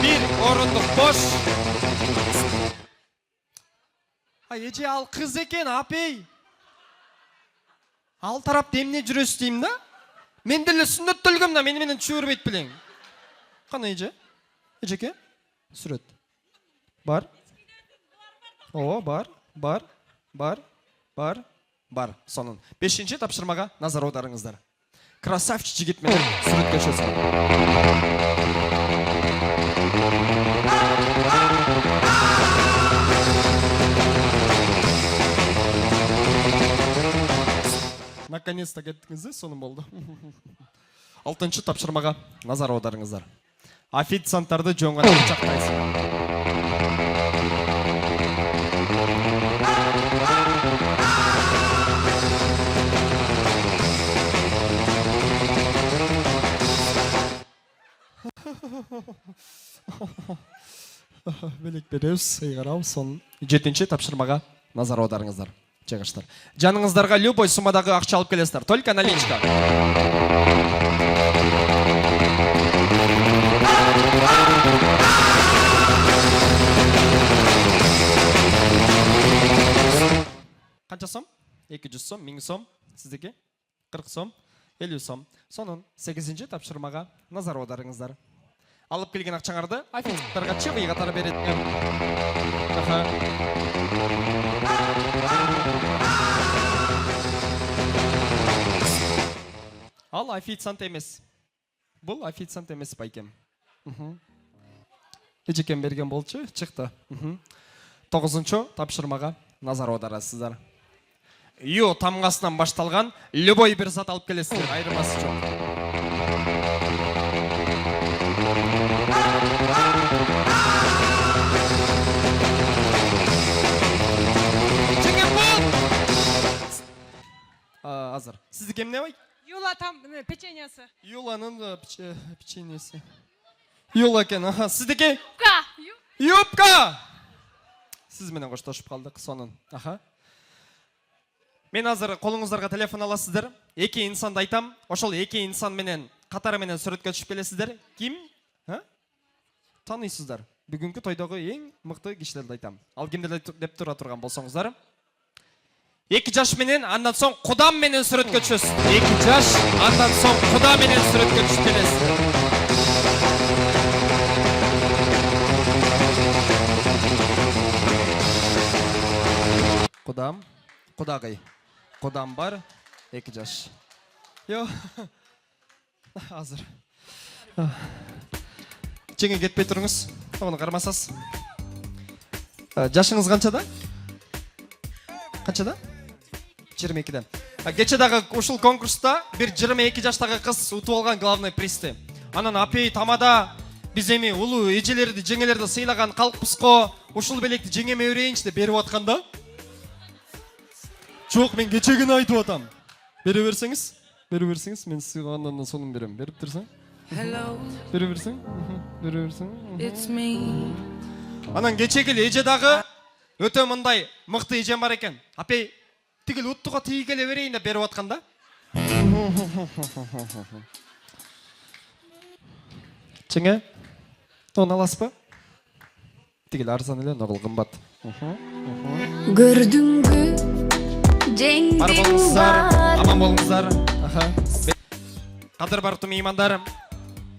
A: Бир орундук бош. Эже ал кыз экен, апей. Ал тарапта эмне жүрөсүз дейм да? Мен деле сүннөттөлгөм да, мени менен түшө бербейт белең. Кана эже? Эжеке? Сүрөт. Бар? О, бар. Сонун. 5-чи тапшырмага назар аударыңыздар. Красавчик жигит менен сүрөткө түшөсүң. Наконец-то кеттіңіздер, сонун болду. 6-чы тапшырмага назар аударыңыздар. Официанттарды жөн гана кучактайсың. Белек беребиз, ыйгарабыз. Сонун 7-чи тапшырмага назар аударыңыздар. Жайгаштар. Жаныңыздарга любой суммадагы акча алып келесиздер. Только наличка. Канча сом? 200 сом, 1000 сом. Сиздики? 40 сом, 50 сом. Сонун 8-чи тапшырмага назар аударыңыздар. Алып келген акчаңарды официанттарга чыгый катары берет. Ал официант эмес. Бул официант эмес байкем. Эжекем берген болчу, чыкты. 9-чу тапшырмага назар аударасыздар. Ю тамгасынан башталган любой бир зат алып келесиздер, айырмасы жок. Азыр. Сиздики эмне бай?
S: Юла там печеньясы.
A: Юланын печеньясы. Юла экен. Сиздики?
S: Юбка.
A: Юбка. Сиз менен коштошуп калдык, сонун. Мен азыр колуңуздарга телефон аласыздар. 2 инсанды айтам. Ошол 2 инсан менен катары менен сүрөткө түшүп келесиздер. Ким? Тааныйсыздар. бүгүнкү тойдогу эң мыкты кишилерди айтам. Ал кимдер деп тура турган болсоңуздар. 2 жаш менен, андан соң кудам менен сүрөткө түшөсүз. 2 жаш, андан соң кудам менен сүрөткө түшүп келесиз. Кудам, кудагый. Кудам бар, 2 жаш. Йо. Азыр. Жеңе кетпей туруңуз. Оны кармасасыз. Жашыңыз канчада? Канчада? 22-ден. Кече дагы ушул конкурста бир 22 жаштагы кыз утуп алган главный призди. Анан апей тамада биз эми улуу эжелерди, жеңелерди сыйлаган калкпызго ушул белекти жеңеме берейинчи деп берип атканда. Жок, мен кечегини айтып атам. Бере берсеңиз, мен сизге андан сонун берем. Берип турсаң? Бере берсең? Бере берсең? Анан кечеги эже дагы өтө мындай мыкты эжем бар экен. Апей, тигил уттуга тийгеле берейин деп берип атканда. Жеңе, оны аласызбы? Тигил арзан эле, ногул кымбат.
K: Көрдүңбү жеңдиң
A: бар болуңуздар, аман болуңуздар. Кадыр бартым меймандар.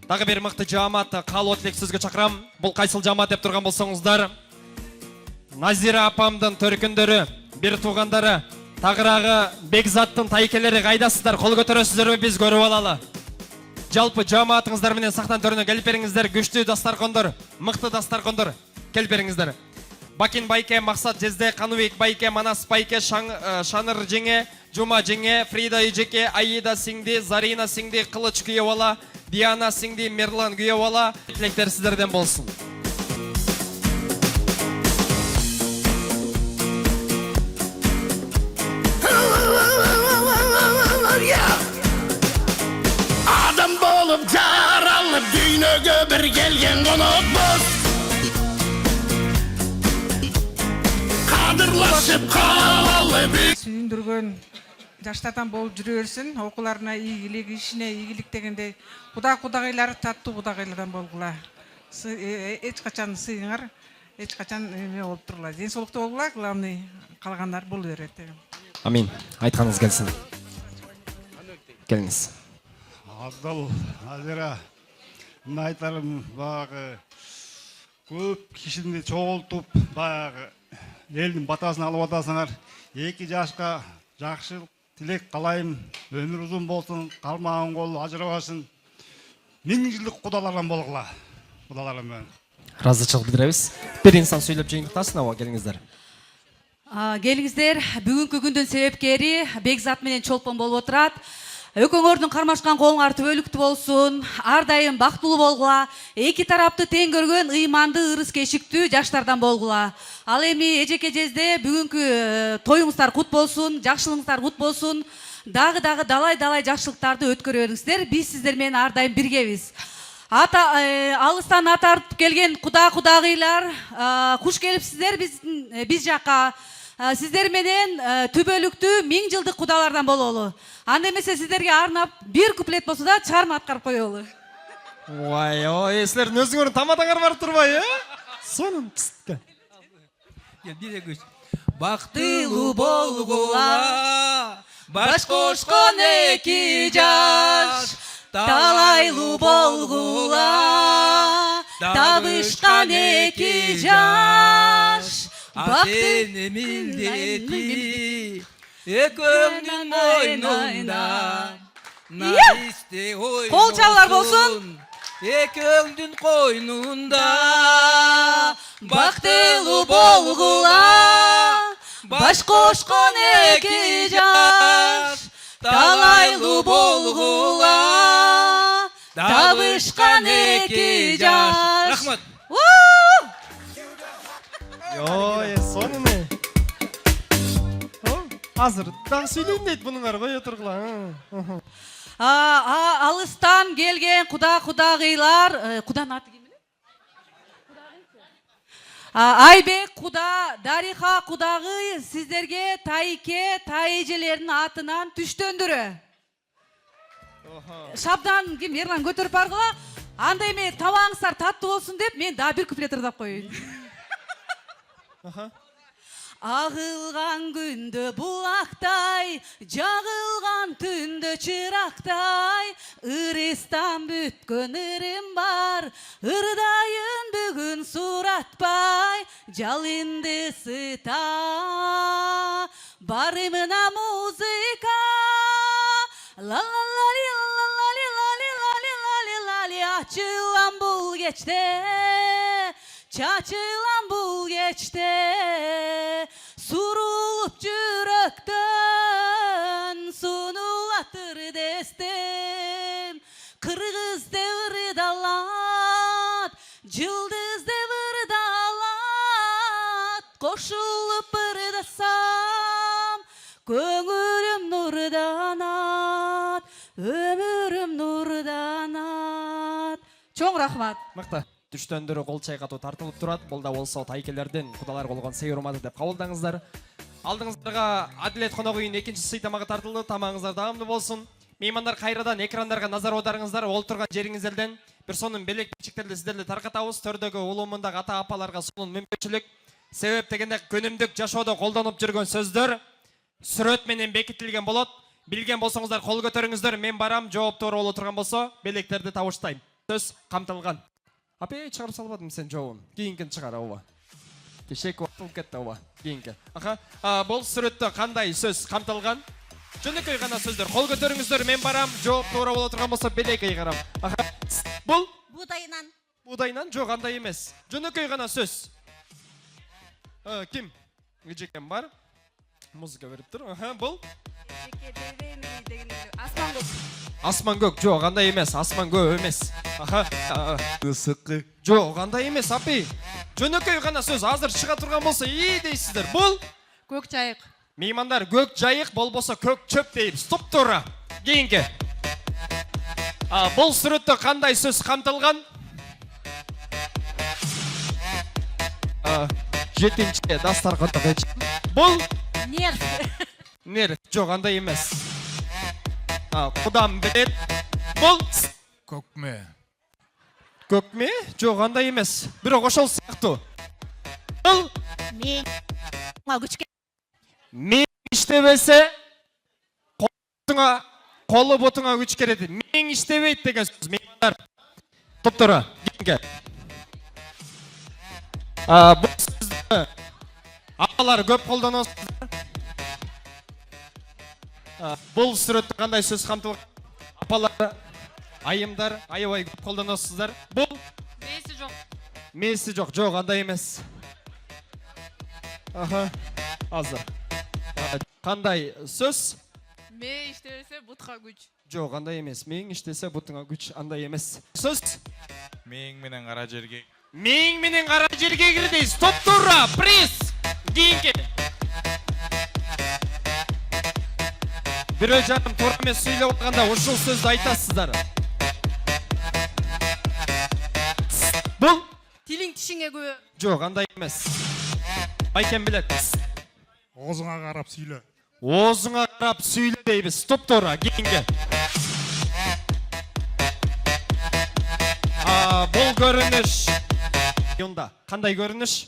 A: Дагы бир мыкты жааматты каалоо тилек сөзгө чакырам. Бул кайсыл жаамат деп турган болсоңуздар, Назира апамдын төркүндөрү, бир туугандары, тагыраагы Бекзаттын тайкелери кайдасыздар? Кол көтөрөсүздарбы, биз көрүп алалы. Жалпы жааматыңыздар менен сахна төрүнө келип бериңиздер. Күчтүү дастаркондор, мыкты дастаркондор келип бериңиздер. Бакин байке, Максат Жезде, Каныбек байке, Манас байке, Шаныр жеңе, Жума жеңе, Фрида эжеке, Аида сиңди, Зарина сиңди, Кылыч күйөп ала, Диана сиңди, Мерлан күйөп ала. Тилектер сиздерден болсун.
C: Адам болып жаралып дүйнөгө бір келген конокпуз. Кадырлашып калалы
S: сүйүндүргөн жаштардан болуп жүрө берсин, окууларына ийгилик, ишине ийгилик дегендей кудагайлары таттуу кудагайлардан болгула. Эч качан сыйыңар, эч качан эме болуп тургула. Ден соолуктуу болгула, главный калгандар боло берет деген.
A: Амин. Айтканыңыз келсин. Келиңиз.
T: Абдал, Назира, мен айтарым, баягы көп кишини чогултуп, баягы элдин батасын алып атасыңар. 2 жашка жакшылык тилек калайм. Өмүр узун болсун, калмаган кол ажырабасын. 1000 жылдык кудалардан болгула. Кудаларым менен.
A: Разычылык билдиребиз. Бир инсан сүйлөп жыйынтыктасын, аба келиңиздер.
U: Келиңиздер, бүгүнкү күндүн себепкери Бекзат менен Чолпон болуп отурат. Өкөңөрдүн кармашкан колуңар түбөлүктүү болсун, ар дайым бактылуу болгула, эки тарапты тең көргөн ыйманды, ырыс кешиктүү жаштардан болгула. Ал эми эжеке Жезде бүгүнкү тоюңуздар кут болсун, жакшылыгыңыздар кут болсун. Дагы далай жакшылыктарды өткөрө бериңиздер. Биз сиздер менен ар дайым биргебиз. Алыстан ат артып келген кудагыйлар, куш келипсиздер биз жака. Сиздер менен түбөлүктүү 1000 жылдык кудалардан бололу. Анда эмесе сиздерге арнап бир куплет болсо да чыгарма аткарып коелу.
A: Ой, силердин өзүңөрдүн тамадаңар барып турбайбы, Сонун.
D: Бактылуу болгула, баш кошкон 2 жаш, талайлуу болгула, табышкан 2 жаш. Ата-эне милдети экөөңдүн мойнунда, наристе ой
U: Кол чалуулар болсун.
D: Экөөңдүн койнунда,
U: Бактылуу болгула, баш кошкон 2 жаш, талайлуу болгула, табышкан 2 жаш.
D: Рахмат.
A: Ой, сонун. Азыр дагы сүйлөйм дейт мунуңар, кое тургула.
U: Алыстан келген кудагыйлар, куданын аты ким эле? Айбек куда, Дариха кудагы сиздерге тайке, тайэжелердин атынан түштөндүрө. Шабдан ким Ерлан көтөрүп баргыла. Анда эме табаңыздар таттуу болсун деп мен дагы бир куплет ырдап коеюн. Ағылған күнді бұлақтай, жағылған түнді чырақтай, ырестан бүткөн ырым бар, ырдайын бүгін суратпай, жалынды сыта, барымына музыка, ла-ла-ла-ли, ла-ла-ла-ли, ла-ли-ла-ли, ла-ли-ла-ли, açılan bul geçte, çaçılan bul geçte, surulup жүрөктөн сунулатыр дестем, кыргыз деп ырдалат, жылдыз деп ырдалат, кошулуп ырдасам, көңүлүм нурданат, өмүрүм нурданат. Чоң рахмат.
A: Мыкты. Түштөндөрү кол чайкатуу тартылып турат. Бул да болсо тайкелерден кудалар болгон сый урматы деп кабылдаңыздар. Алдыңыздарга Адилет конок үйүнүн экинчи сый тамагы тартылды. Тамагыңыздар даамдуу болсун. Меймандар кайрадан экрандарга назар аударыңыздар. Олтурган жериңиздерден бир сонун белек бичиктерди сиздерге таркатабыз. Төрдөгү улумундагы ата апаларга сонун мүмкүнчүлүк. Себеп дегенде күнүмдүк жашоодо колдонуп жүргөн сөздөр сүрөт менен бекитилген болот. Билген болсоңуздар кол көтөрүңүздөр. Мен барам, жооп туура боло турган болсо белектерди табыштайм. Сөз камтылган. Апе чыгарып салбадым сен жообун. Кийинкини чыгар ооба. Кешек убакыт кетти ооба. Кийинки. Бул сүрөттө кандай сөз камтылган? Жөнөкөй гана сөздөр. Кол көтөрүңүздөр. Мен барам, жооп туура боло турган болсо белек ыйгарам. Бул
P: Будайынан.
A: Будайынан жок андай эмес. Жөнөкөй гана сөз. Ким? Эжекем бар. Музыка берип тур. Бул
U: Асман көк.
A: Асман көк, жок андай эмес. Асман көк эмес. Ысыкы. Жок андай эмес, апи. Жөнөкөй гана сөз. Азыр чыга турган болсо ии дейсиздер. Бул
U: көк жайык.
A: Меймандар көк жайык болбосо көк чөп дейбиз. Туп-туура. Кийинки. Бул сүрөттө кандай сөз камтылган? Жетинчи дастарканда. Бул
U: Нерв.
A: Нерв. Жок андай эмес. Кудам билет. Бул
C: көкме.
A: Көкме? Жок андай эмес. Бирок ошол сыяктуу. Бул
P: Мен күчкө.
A: Мен иштебесе колу бутуңа күч керет. Мен иштебейт деген сөз. Меймандар. Туп-туура. Кийинки. Бул сөздү апалар көп колдоносуздар. Бул сүрөттө кандай сөз камтылган? Апалар, айымдар, аябай көп колдоносуздар. Бул
U: Мээси жок.
A: Мээси жок, жок андай эмес. Азыр. Кандай сөз?
U: Мээ иштебесе бутка күч.
A: Жок андай эмес. Мээң иштесе бутуңа күч, андай эмес. Сөз?
C: Мээң менен кара жерге.
A: Мээң менен кара жерге кир дейсиз. Топ-туура, приз. Кийинки. Бирөө жарым туура эмес сүйлөп атканда ушул сөздү айтасыздар. Бул
U: Тилиң тишиңе күбө.
A: жок андай эмес. Байкем билет.
T: Оозуңа карап сүйлө.
A: Оозуңа карап сүйлө дейбиз. Топ-туура. Кийинки. Бул көрүнүш. Юнда кандай көрүнүш?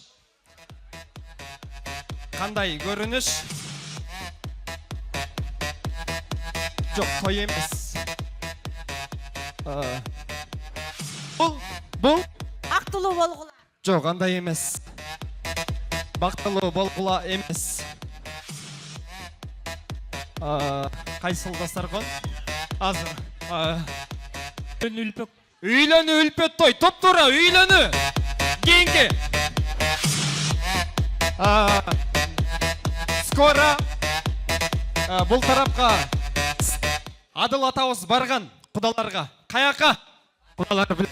A: Кандай көрүнүш? Жок, той эмес. Бул
P: Актылуу болгула.
A: жок, андай эмес. Бактылуу болгула эмес. Кайсыл дастаркан? Азыр.
L: Үлпөк.
A: Үйлөнүү үлпөт той. Топ-туура, үйлөнүү. Кийинки. Скоро бул тарапка Адыл атабыз барган кудаларга. Каяка? Кудалар билет.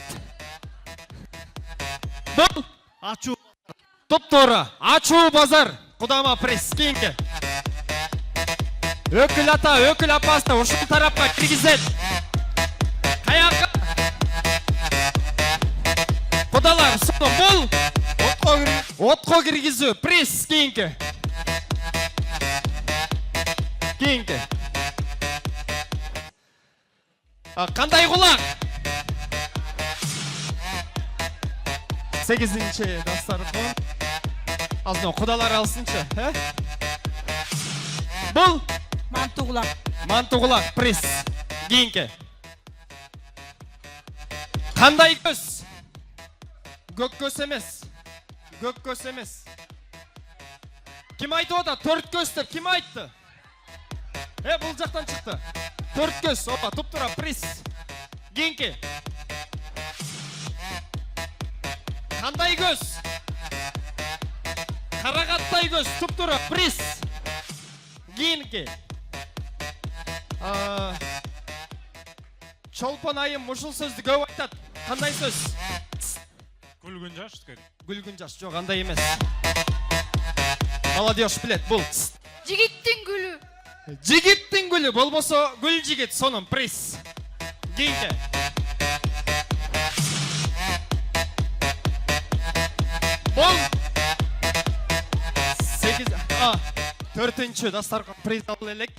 A: Бул
T: Ачуу.
A: топ-туура. Ачуу базар. Кудама пресс. Кийинки. Өкүл ата, өкүл апасы ушул тарапка киргизет. Каяка? Кудалар, сону бул отко киргизүү. Пресс. Кийинки. Кийинки. Кандай кулак? 8-ci dastarxon. Azdan qudalar alsınçı. Bul.
N: Mantugulak.
A: Mantugulak, priz. Keyinki. Qanday göz? Gök göz emas. Gök göz emas. Kim aytdı o da? 4 göz dep kim aytdı? Bul jaqtan çıktı. 4 göz. Opa, tuptura priz. Keyinki. Qanday göz? Qaraqatday göz, tuptura priz. Keyinki. Çolpan ayım muşul sözdü көп айтады. Qanday söz?
C: Күлгін жаш керек.
A: Gülgün jaş, жоқ андай емес. Молодежь білет, бұл.
U: Жигиттин гүлү.
A: Жигиттин гүлі, болмаса гүл жигит, соның приз. Кeyinki. Бол. 4-cü dastarxon priz alып элек.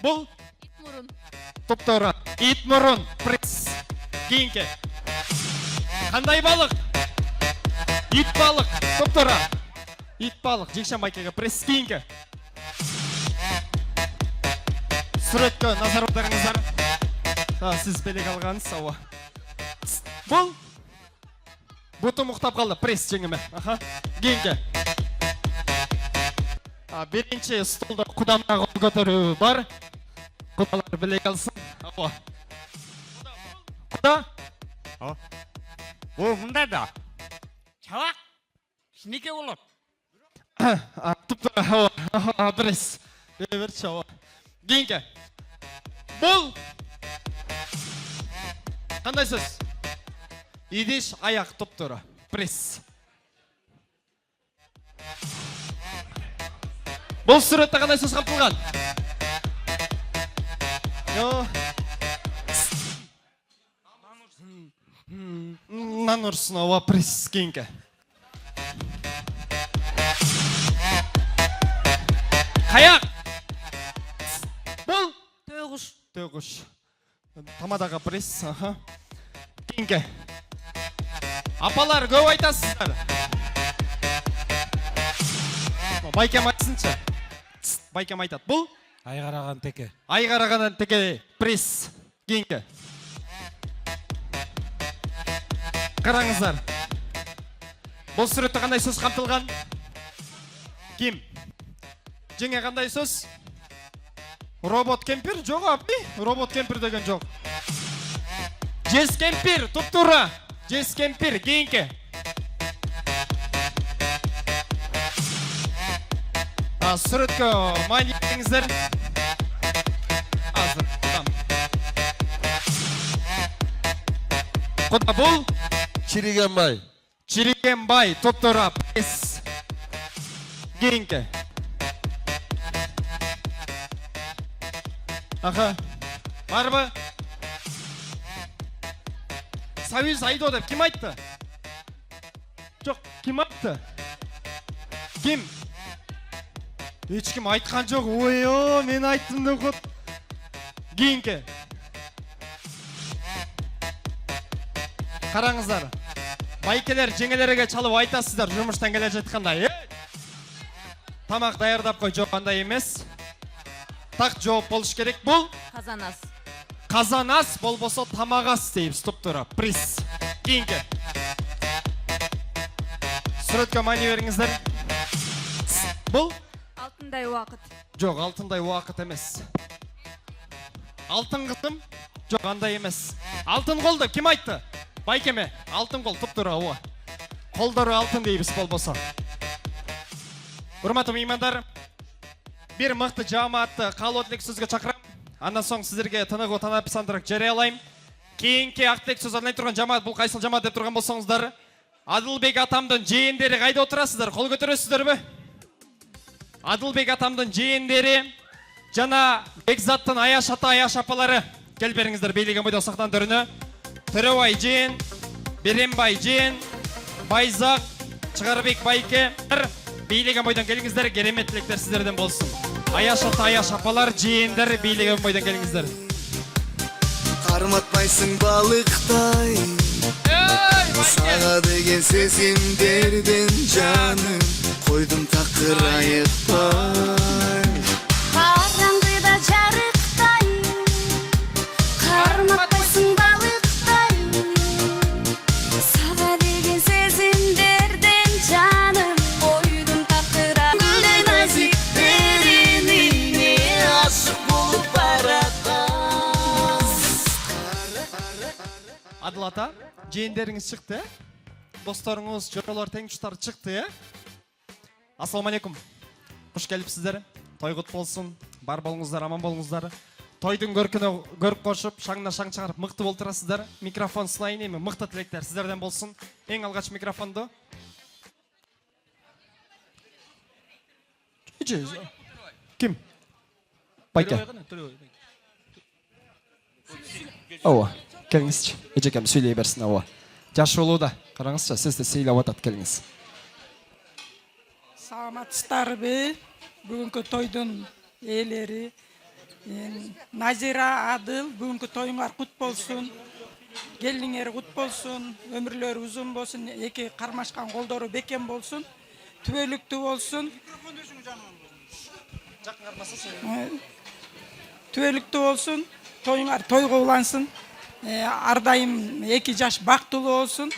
A: Бұл.
U: Итмурун.
A: Топтора. Итмурун приз. Keyinki. Qanday балық? Ит балық. Топтора. Ит балық. Жекшен байкеге приз. Keyinki. Суретке назар аударыңыздар. Сіз белек алғаныз сауа. Бұл. Бұты мұқтап қалды. Приз жеңіме. Keyinki. Birinci stolda kudamına kol götürü var. Kudalar bilek alsın. Kuda?
C: O, munda da. Çavak. Şinike olur.
A: Tupta hava. Priz. Bir çava. Keyinki. Bul. Qanday söz? İdiş ayak tuptura. Priz. Бұл суретте қандай сөз қамтылған? Нанурсын ауа приз. Keyinki. Қаяқ. Бұл.
U: Төғүш.
A: Төғүш. Тамадаға приз. Keyinki. Апалар көп айтасыздар. Байкем айтсыншы. Байкем айтады. Бұл?
M: Айғараған теке.
A: Айғараған теке приз. Keyinki. Қараңыздар. Бұл суретте қандай сөз қамтылған? Кім? Жеңе қандай сөз? Робот кемпір? Жоқ апи. Робот кемпір деген жоқ. Жес кемпір. Тұп-тұра. Жес кемпір. Keyinki. Суретке майн етіңіздер. Азыр. Құда бұл?
B: Чиригенбай.
A: Чиригенбай. Топтора. Приз. Keyinki. Бар бы? Союз Айдо деп кім айтты? Жоқ, кім айтты? Кім? Ешкім айтқан жоқ. Ой, мен айттым да құт. Keyinki. Қараңыздар. Байкелер жеңелерге чалып айтасыздар жұмыштан келе жатқанда. Тамақ даярдап қой, жоқ андай емес. Так жооп болуш керек. Бұл?
U: Қазанас.
A: Қазанас болбосо тамағас дейіп стоп тұра. Приз. Keyinki. Суретке мани беріңіздер. Бұл?
U: Алтындай уақыт.
A: Жоқ, алтындай уақыт емес. Алтын қызым? Жоқ, андай емес. Алтын қолды кім айтты? Байкеме. Алтын қол, тұп тұра. Қолдары алтын дейбіз болбосо. Урматтуу меймандар, bir мықты жамаатты каалоотелек сөзгө чакырам. Андан соң сиздерге тыныгуу танапсандырып жарыялайм. Кийинки актек сөз алынай турган жамаат бул кайсыл жамаат деп турган болсоңуздар, Адылбек атамдын жээндери кайда отурасыздар? Кол көтөрөсүздөрбү? Адылбек атамдын жээндери жана Бекзаттын Аяш ата, Аяш апалары келип бериңиздер бийлеген бойдо сактандырына. Төрөбай жээн, Берембай жээн, Байзак, Чыгарбек байке, бийлеген бойдон келиңиздер, кереметтиликтер сиздерден болсун. Аяш ата, Аяш апалар жээндер бийлеген бойдон келиңиздер.
D: Карматпайсың балыктай, Sana деген сезімдерден жаным қойдым тақыр айықпай.
K: Қараңғыда жарықтай, қармақпайсың балықтай. Саған деген сезімдерден жаным қойдым тақыра.
D: Гүлдей нәзік тереңіне ашық болып баратам.
A: Адыл ата, жиендеріңіз шықты, достарыңыз, жоралар, теңшықтар шықты. Ассаламу алейкум. Қош келіпсіздер. Той құт болсын. Бар болыңыздар, аман болыңыздар. Тойдың көркіне көріп қошып, шаңына шаң шығарып, мықты болтырасыздар. Микрофон сынайын еме, мықты тілектер сіздерден болсын. Ең алғаш микрофонды. Кім? Байке. Ова, келіңізші. Ежекем сөйлей берсін, ова. Жаш болуда. Қараңызшы, сіз де сөйлеп атат, келіңіз.
E: Саламатсыздар бе? Бүгінгі тойдың иелері. Назира, Адыл, бүгінгі тойыңар құт болсын. Келініңер құт болсын. Өмірлері ұзын болсын. Екі қармашқан қолдары бекем болсын. Түбелікті болсын. Түбелікті болсын. Тойыңар тойға улансын. Ардайым 2 жаш бақтылы болсын.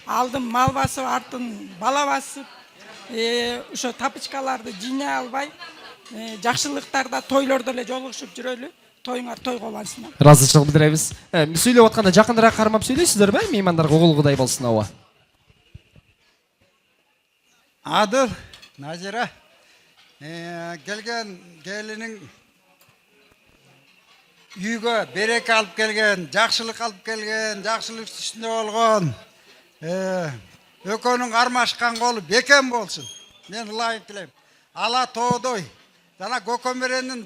E: Алдым мал басып, артын бала басып. Ошо тапычкаларды жине албай, жакшылыктарда тойлордо эле жолугушуп жүрөлү. Тойуңар тойго улансын.
A: Разычылык билдиребиз. Сүйлөп атканда жакыныраак кармап сүйлөйсүздөр бе? Меймандарга угулгудай болсун, ооба.
T: Адыл, Назира, келген келінің үйгө береке алып келген, жакшылык алып келген, жакшылык үстүндө болгон. Өкөнүң армашкан колу бекем болсын. Мен ылайык тилейм. Ала тоодой, жана Көкөмөрөнүн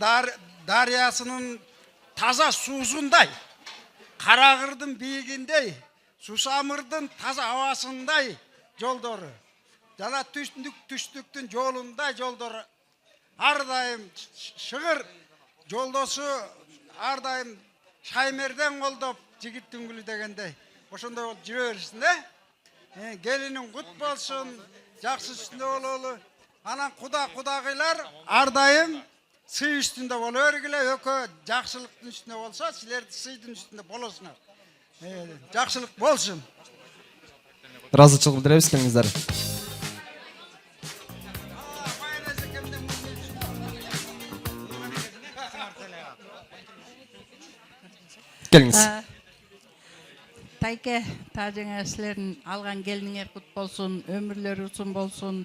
T: дарыясынын таза суусундай, Карагырдын бийигиндей, Сусамырдын таза абасындай жолдору, жана түштүктүн жолундай жолдору ар дайым шыгыр жолдосу, ар дайым Шаймерден колдоп жигиттин гүлү дегендей. Ошондой болуп жүрө берсин да. Gelinin kut bolsun, jakşı üstünde ololu. Anan kudagılar ardayım sый üstünde bolu örgüle, ökö jakşılıktın üstünde bolsa, sizler sıydın üstünde bolosуңар. Jakşılık bolsun.
A: Разычылык билдиребиз, келиңиздер. Келиңиз.
F: Тайке, тажыңа сілерін алған келініңер құт болсын, өмірлері ұзын болсын,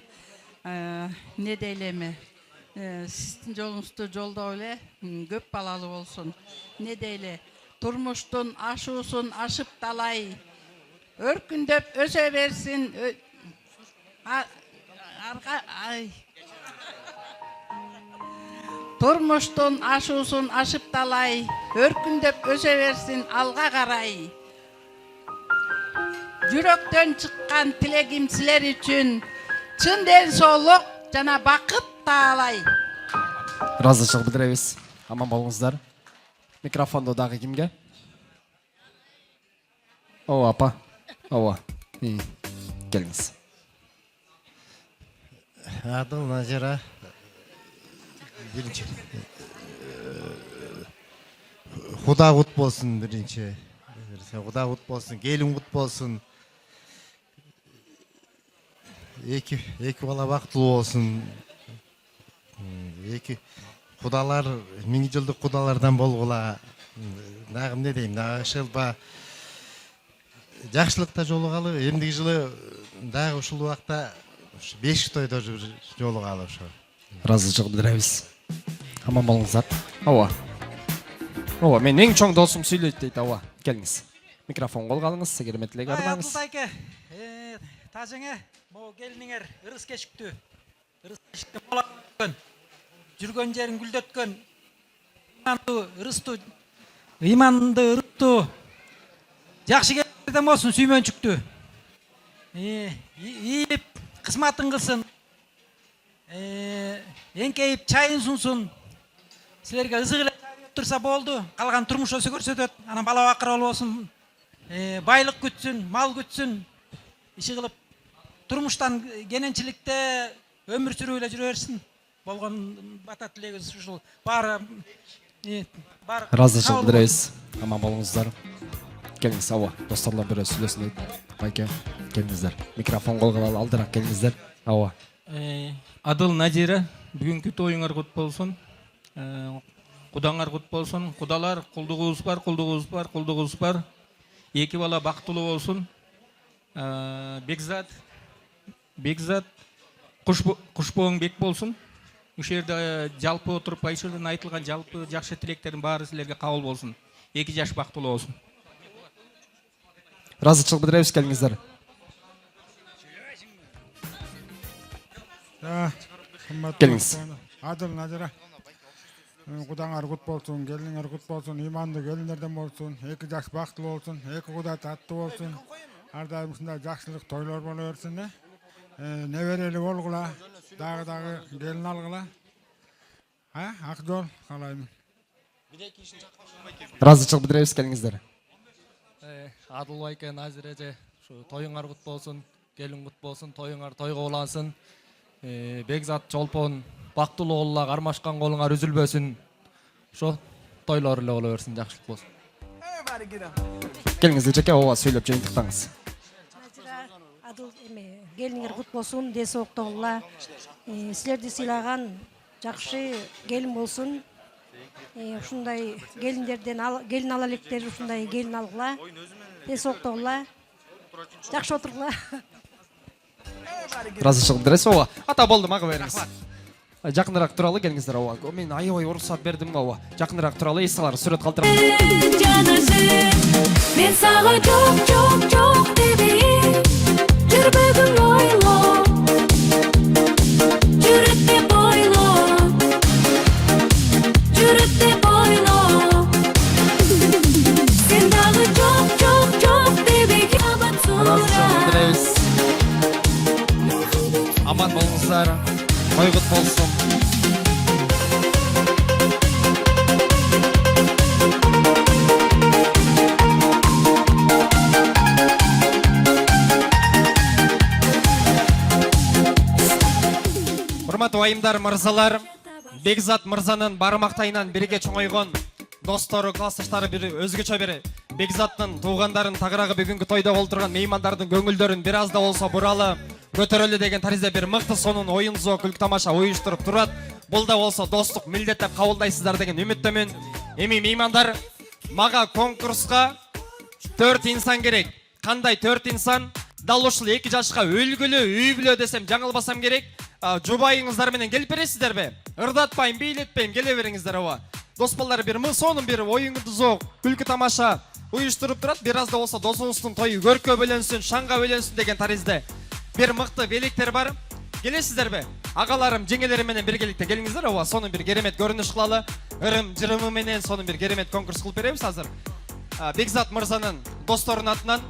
F: не дейлеме, сіздің жолыңызды жолда ойле, көп балалы болсын. Не дейле, тұрмыштың ашуысын ашып талай, өркүндөп өсе берсін, тұрмыштың ашуысын ашып талай, өркүндөп өсе берсін алға қарай. Жүрөктөн чыккан тилегим силер үчүн чын ден соолук жана бакыт таалай.
A: Разычылык билдиребиз. Аман болуңуздар. Микрофонду дагы кимге? Ооба, апа. Ооба. Келиңиз.
B: Адыл, Назира. Биринчи. Куда кут болсун биринчи. Куда кут болсун, келин кут болсун. Эки бала бактылуу болсун. Эки кудалар, 1000 жылдык кудалардан болгула. Дагы эмне дейм, дагы ышылба жакшылыкта жолугалы. Эмдиги жылы дагы ушул убакта 5 тойдо жолугалы ошо.
A: Разычылык билдиребиз. Аман болуңуздар. Ооба. Ооба, мен эң чоң досум сүйлөйт дейт, ооба. Келиңиз. Микрофон колго алыңыз, кереметтилик арбаңыз.
R: Тайке, тажыңа, могу келиниңер ырыс кешиктүү. Ырыс кешикте болған. Жүргөн жерин гүлдөткөн. Ыйманды, ырыттуу. Жакшы келден болсун, сүймөнчүктүү. Ийип, кызматын кылсын. Эңкейип, чайын сунсун. Силерге ызык эле турса болду. Калган турмуш өсө көрсөтөт. Анан бала бакыр болсун. байлык күтсүн, мал күтсүн, иши кылып турмуштан кененчиликте өмүр сүрүп эле жүрө берсин. Болгон бата тилегибиз ушул. Баары
A: Разышылық білдіресіз. Аман болыңыздар. Келіңіз, ауа. Достарлар бірі сөйлесін дейді. Байке, келіңіздер. Микрофон қолға алдырақ келіңіздер. Ауа.
G: Адыл Назира, бүгінгі тойыңар құт болсын. Құдаңар құт болсын. Құдалар, құлдығыз бар, құлдығыз бар, құлдығыз бар. Екі бала бақтылы болсын. Бекзат, құшбоң бек болсын. Үш жерде жалпы отырып Айшырдан айтылған жалпы жақсы тілектердің бары сілерге қабыл болсын. 2 жаш бақтылы болсын.
A: Разышылық білдіреміз, келіңіздер. Келіңіз.
T: Адыл Назира, құдаңар құт болсын, келініңер құт болсын, иманды келіндерден болсын, 2 жаш бақтылы болсын, 2 құда татты болсын. Ардайым ұсында жақсылық тойлар бола өрсін. Неберелі болғыла, дағы келін алғыла. Ақ жол қалаймын.
A: Разышылық білдіреміз, келіңіздер.
V: Адыл Байке, Назира же, тойыңар құт болсын, келін құт болсын, тойыңар тойға олансын. Бекзат Чолпон, бақтылы олла, қармашқан қолыңар үзілбөсін. Тойлар үлі ола өрсін, жақшылық болсын.
A: Келіңіздер, жеке оға сөйлеп жайындықтаңыз.
W: Адыл келиңер құт болсын, десі оқтауыла. Сілерді сыйлаған жақшы келін болсын. Ушундай келиндерден келин ала электер, ушундай келин алгыла. Десі оқтауыла. Жақшы отырғыла.
A: Разышылық білдіресіз, оға. Ата болды, маға беріңіз. Жақынырақ туралы келіңіздер, оға. Мен айой ұрысат бердім, оға. Жақынырақ туралы есалар сүрет қалдырам.
K: Мен саға жоқ дебейін, жүрбегім ойло, жүректе бойло, сен дағы жоқ дебейін, абат сұра.
A: Аман болыңыздар, тойғыт болсын. Құрмат уайымдар мырзалар, Бекзат мырзанын бармақтайынан бірге чоңойған достары, классташтары бір өзгече бері Бекзаттың туғандарын тағырағы бүгінгі тойда олтырған меймандардың көңілдерін бір азда болса бұралы көтерілі деген тәрізде бір мықты сонын ойын зо күлк тамаша ойыштырып тұрады. Бұл да болса достық милдеттеп қабылдайсыздар деген үміттімін. Эми меймандар, маға конкурсқа 4 инсан керек. Қандай 4 инсан? Дал ушул 2 жашқа өлгілі, үйбілі десем жаңылбасам керек. Жубайыңыздар менен келіп бересіздер бе? Ырдатпайын, бейлетпейін, келе беріңіздер ова. Доспалар бір соның бір ойыңызды зоқ, күлкі тамаша ойыштырып тұрады. Бір азда болса досыңыздың тойы көркө бөленсін, шаңға бөленсін деген тәрізде. Бір мықты великтер бар. Келесіздер бе? Ағаларым, жеңелерім менен біргелікте келіңіздер ова. Соның бір керемет көрініш қылалы. Ырым, жырымы менен соның бір керемет конкурс қылып береміз азыр. Бекзат мырзанын досторын атынан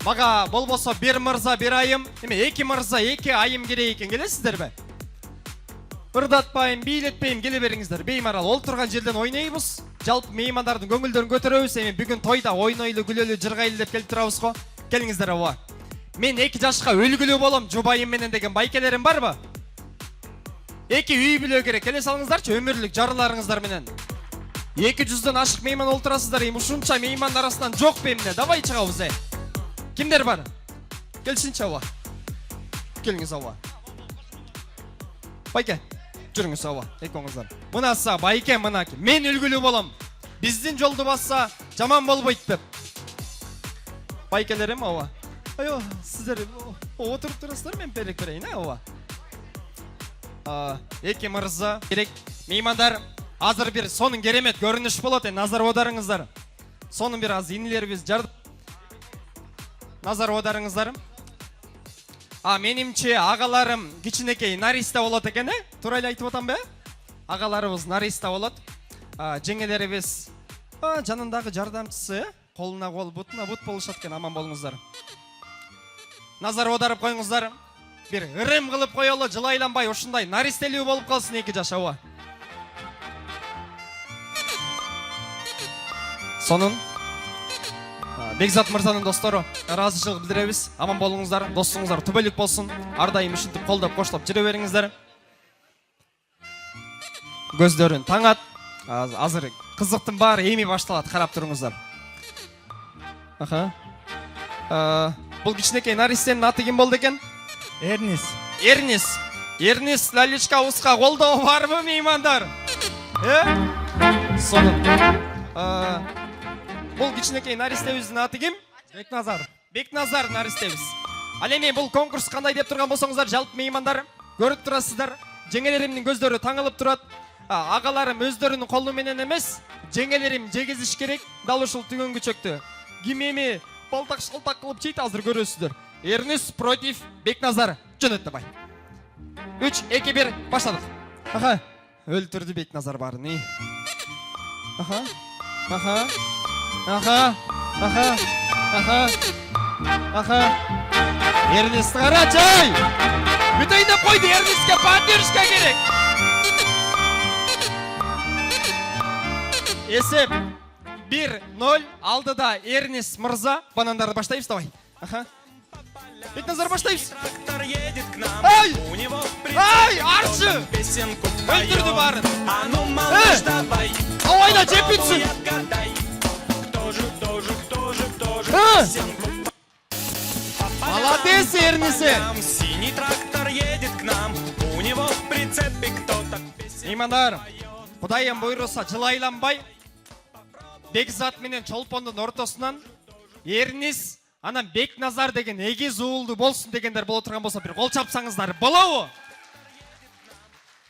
A: Маға бол болса 1 мырза 1 айым, 2 мырза 2 айым керек екен, келесіздер бе? Ырдатпайын, бейлетпейін, келе беріңіздер. Беймарал, ол тұрған жерден ойнайбыз. Жалпы меймандардың көңілдерін көтереміз. Бүгін тойда ойнойлы, күлелі, жырғайлы деп келіп тұрамыз ғой. Келіңіздер ова. Мен 2 жашқа өлгілі болам, жұбайым менен деген байкелерім бар ба? 2 үй білу керек, келе салыңыздаршы, өмірлік жарыларыңыздар менен. 200-ден ашық мейман олтырасыздар, ушунча мейман арасынан жоқ бейміне, давай чығауыз. Kimler var? Gelsin çava. Geliniz ava. Bayke. Жүріңіз ава. Ekonguzlar. Mınasa bayke mınaki. Men ülgülü bolam. Bizdin joldu bassa jaman bolboyt dep. Baykelerim ava. Ayo sizler oturup turasızlar men perek bereyin ava. 2 mırza gerek. Meymandar azır bir sonun keremet görünüş болады. Nazar odarыңыздар. Sonun biraz inilerimiz jardıp назар одарыңыздар. Менимче ағаларым кичинекей нариста болот экен, турайлы айтып атам бе? Ағаларыбыз нариста болот. Жеңелерибиз жанындагы жардамчысы, колуна кол, бутуна бут болушат экен, аман болуңуздар. Назар одарып коюңуздар. Бир ырым кылып коелу, жылайланбай ушундай наристелүү болуп калсын 2 жаш ава. Сонун Бекзат мырзанын достору, ыраазычылык билдиребиз. Аман болуңуздар, досуңуздар түбөлүк болсун. Ар дайым ушинтип колдоп, коштоп жүрө бериңиздер. Көздөрүн таңат. Азыр кызыктын баары эми башталат, карап туруңуздар. Бул кичинекей наристенин аты ким болду экен? Эрнис Лаличка Уска колдоо барбы меймандар? Сонун. Бул кичинекей наристебиздин аты ким? Бекназар наристебиз. Ал эми бул конкурс кандай деп турган болсоңуздар, жалпы меймандар көрүп турасыздар. Жеңелеримдин көздөрү таңылып турат. Агаларым өздөрүнүн колу менен эмес, жеңелерим жегизиш керек. Дал ушул түгөнгү чөктү. Ким эми балтак шалтак кылып чейт, азыр көрөсүздөр. Эрнис против Бекназар. Жөнөттү бай. 3, 2, 1, баштадык. Өлтүрдү Бекназар барын. Эрнис карачай! Бүтөйүн деп койду, Эрниске поддержка керек. Эсеп 1-0 алдыда Эрнис мырза. Банандарды баштайбыз, давай. Бекназар баштайбыз. Ай, арчы! Өлтүрдү барын. Авайда жеп бүтсүн. Молодец, Эрнисе.
D: Синий трактор едет к нам, у него в прицепе кто-то.
A: Меймандар, Кудайым буйруса жылайланбай, Бекзат менен Чолпондун ортосунан Эрнис, анан Бекназар деген эгиз уулду болсун дегендер боло турган болсо бир кол чапсаңыздар болобу?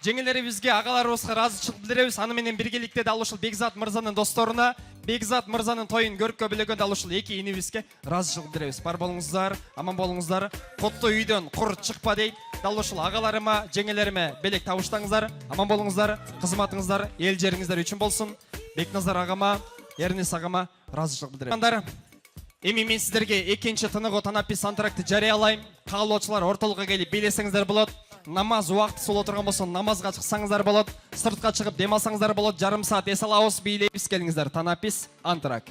A: Жеңелерибизге, агаларыбызга ыраазычылык билдиребиз. Аны менен биргеликте дал ушул Бекзат мырзанын досторуна, Бекзат мырзанын тоюн көрккө билегөн дал ушул эки инибизге ыраазычылык билдиребиз. Бар болуңуздар, аман болуңуздар. Котту үйдөн кур чыкпа дейт. Дал ушул агаларыма, жеңелериме белек табыштаңыздар. Аман болуңуздар, кызматыңыздар эл жериңиздер үчүн болсун. Бекназар агама, Эрнис агама ыраазычылык билдирем. Эми мен сиздерге экинчи тыныгы танапис антрактты жарыялайм. Каалоочулар ортолукка келип бийлесеңиздер болот. Намаз убакыты боло турган болсо намазга чыксаңыздар болот. Сыртка чыгып дем алсаңыздар болот. Жарым саат эс алабыз, бийлейбиз, келиңиздер. Танапис антрак.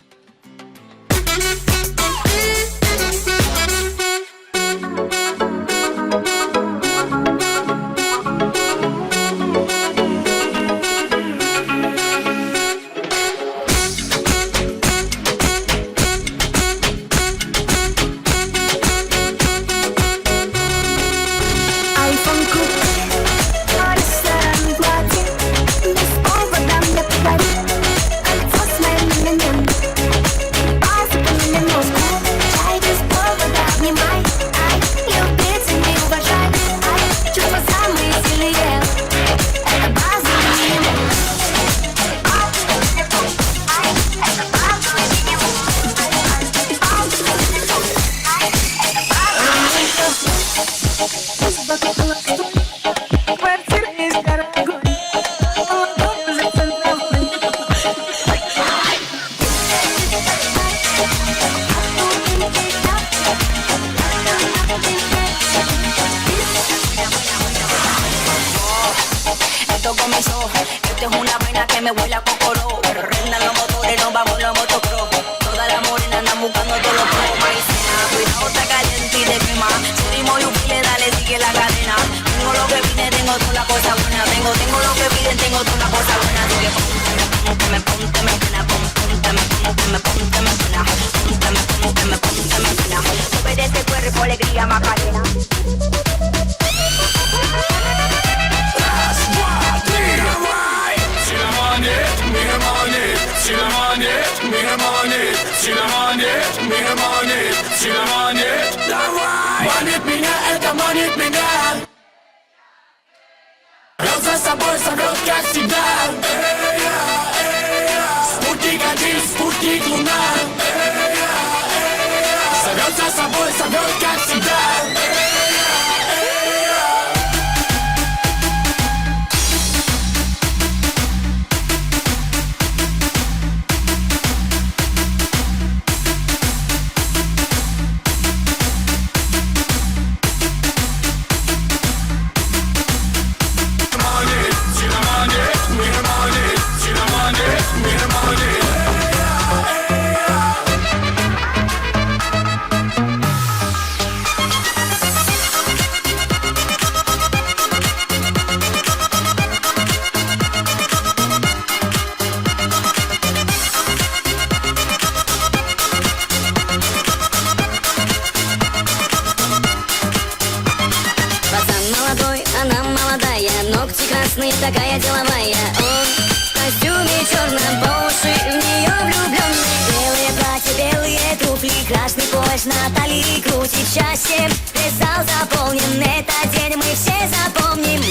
K: классная, такая деловая. Он в костюме черном, по уши в нее влюбленный. Белое платье, белые туфли, красный пояс на талии крутит счастьем. Весь зал заполнен, этот день мы все запомним.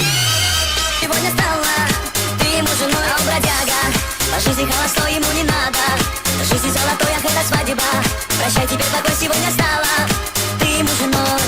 K: Сегодня стала ты ему женой, а он бродяга. По жизни холостой ему не надо. Жизнь золотой, ах, это свадьба. Прощай, теперь покой, сегодня стала ты ему женой.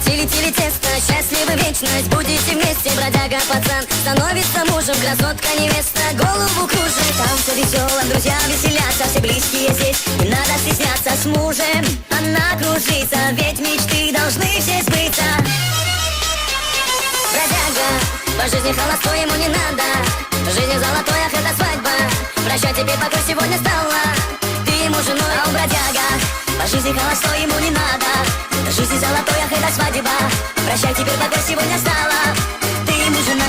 K: Тили-тили тесто, счастливы вечность. Будете вместе, бродяга пацан становится мужем, красотка невеста голову кружит. Там все весело, друзья веселятся, все близкие здесь, не надо стесняться. С мужем она кружится, ведь мечты должны все сбыться. Бродяга, по жизни холостой ему не надо. Жизнь золотой, ах, это свадьба. Прощай, теперь покой, сегодня стала ты ему женой, а он бродяга. По жизни холостой ему не надо. Жизнь золотой, ах, это свадьба. Прощай, теперь покой, сегодня стала ты ему жена.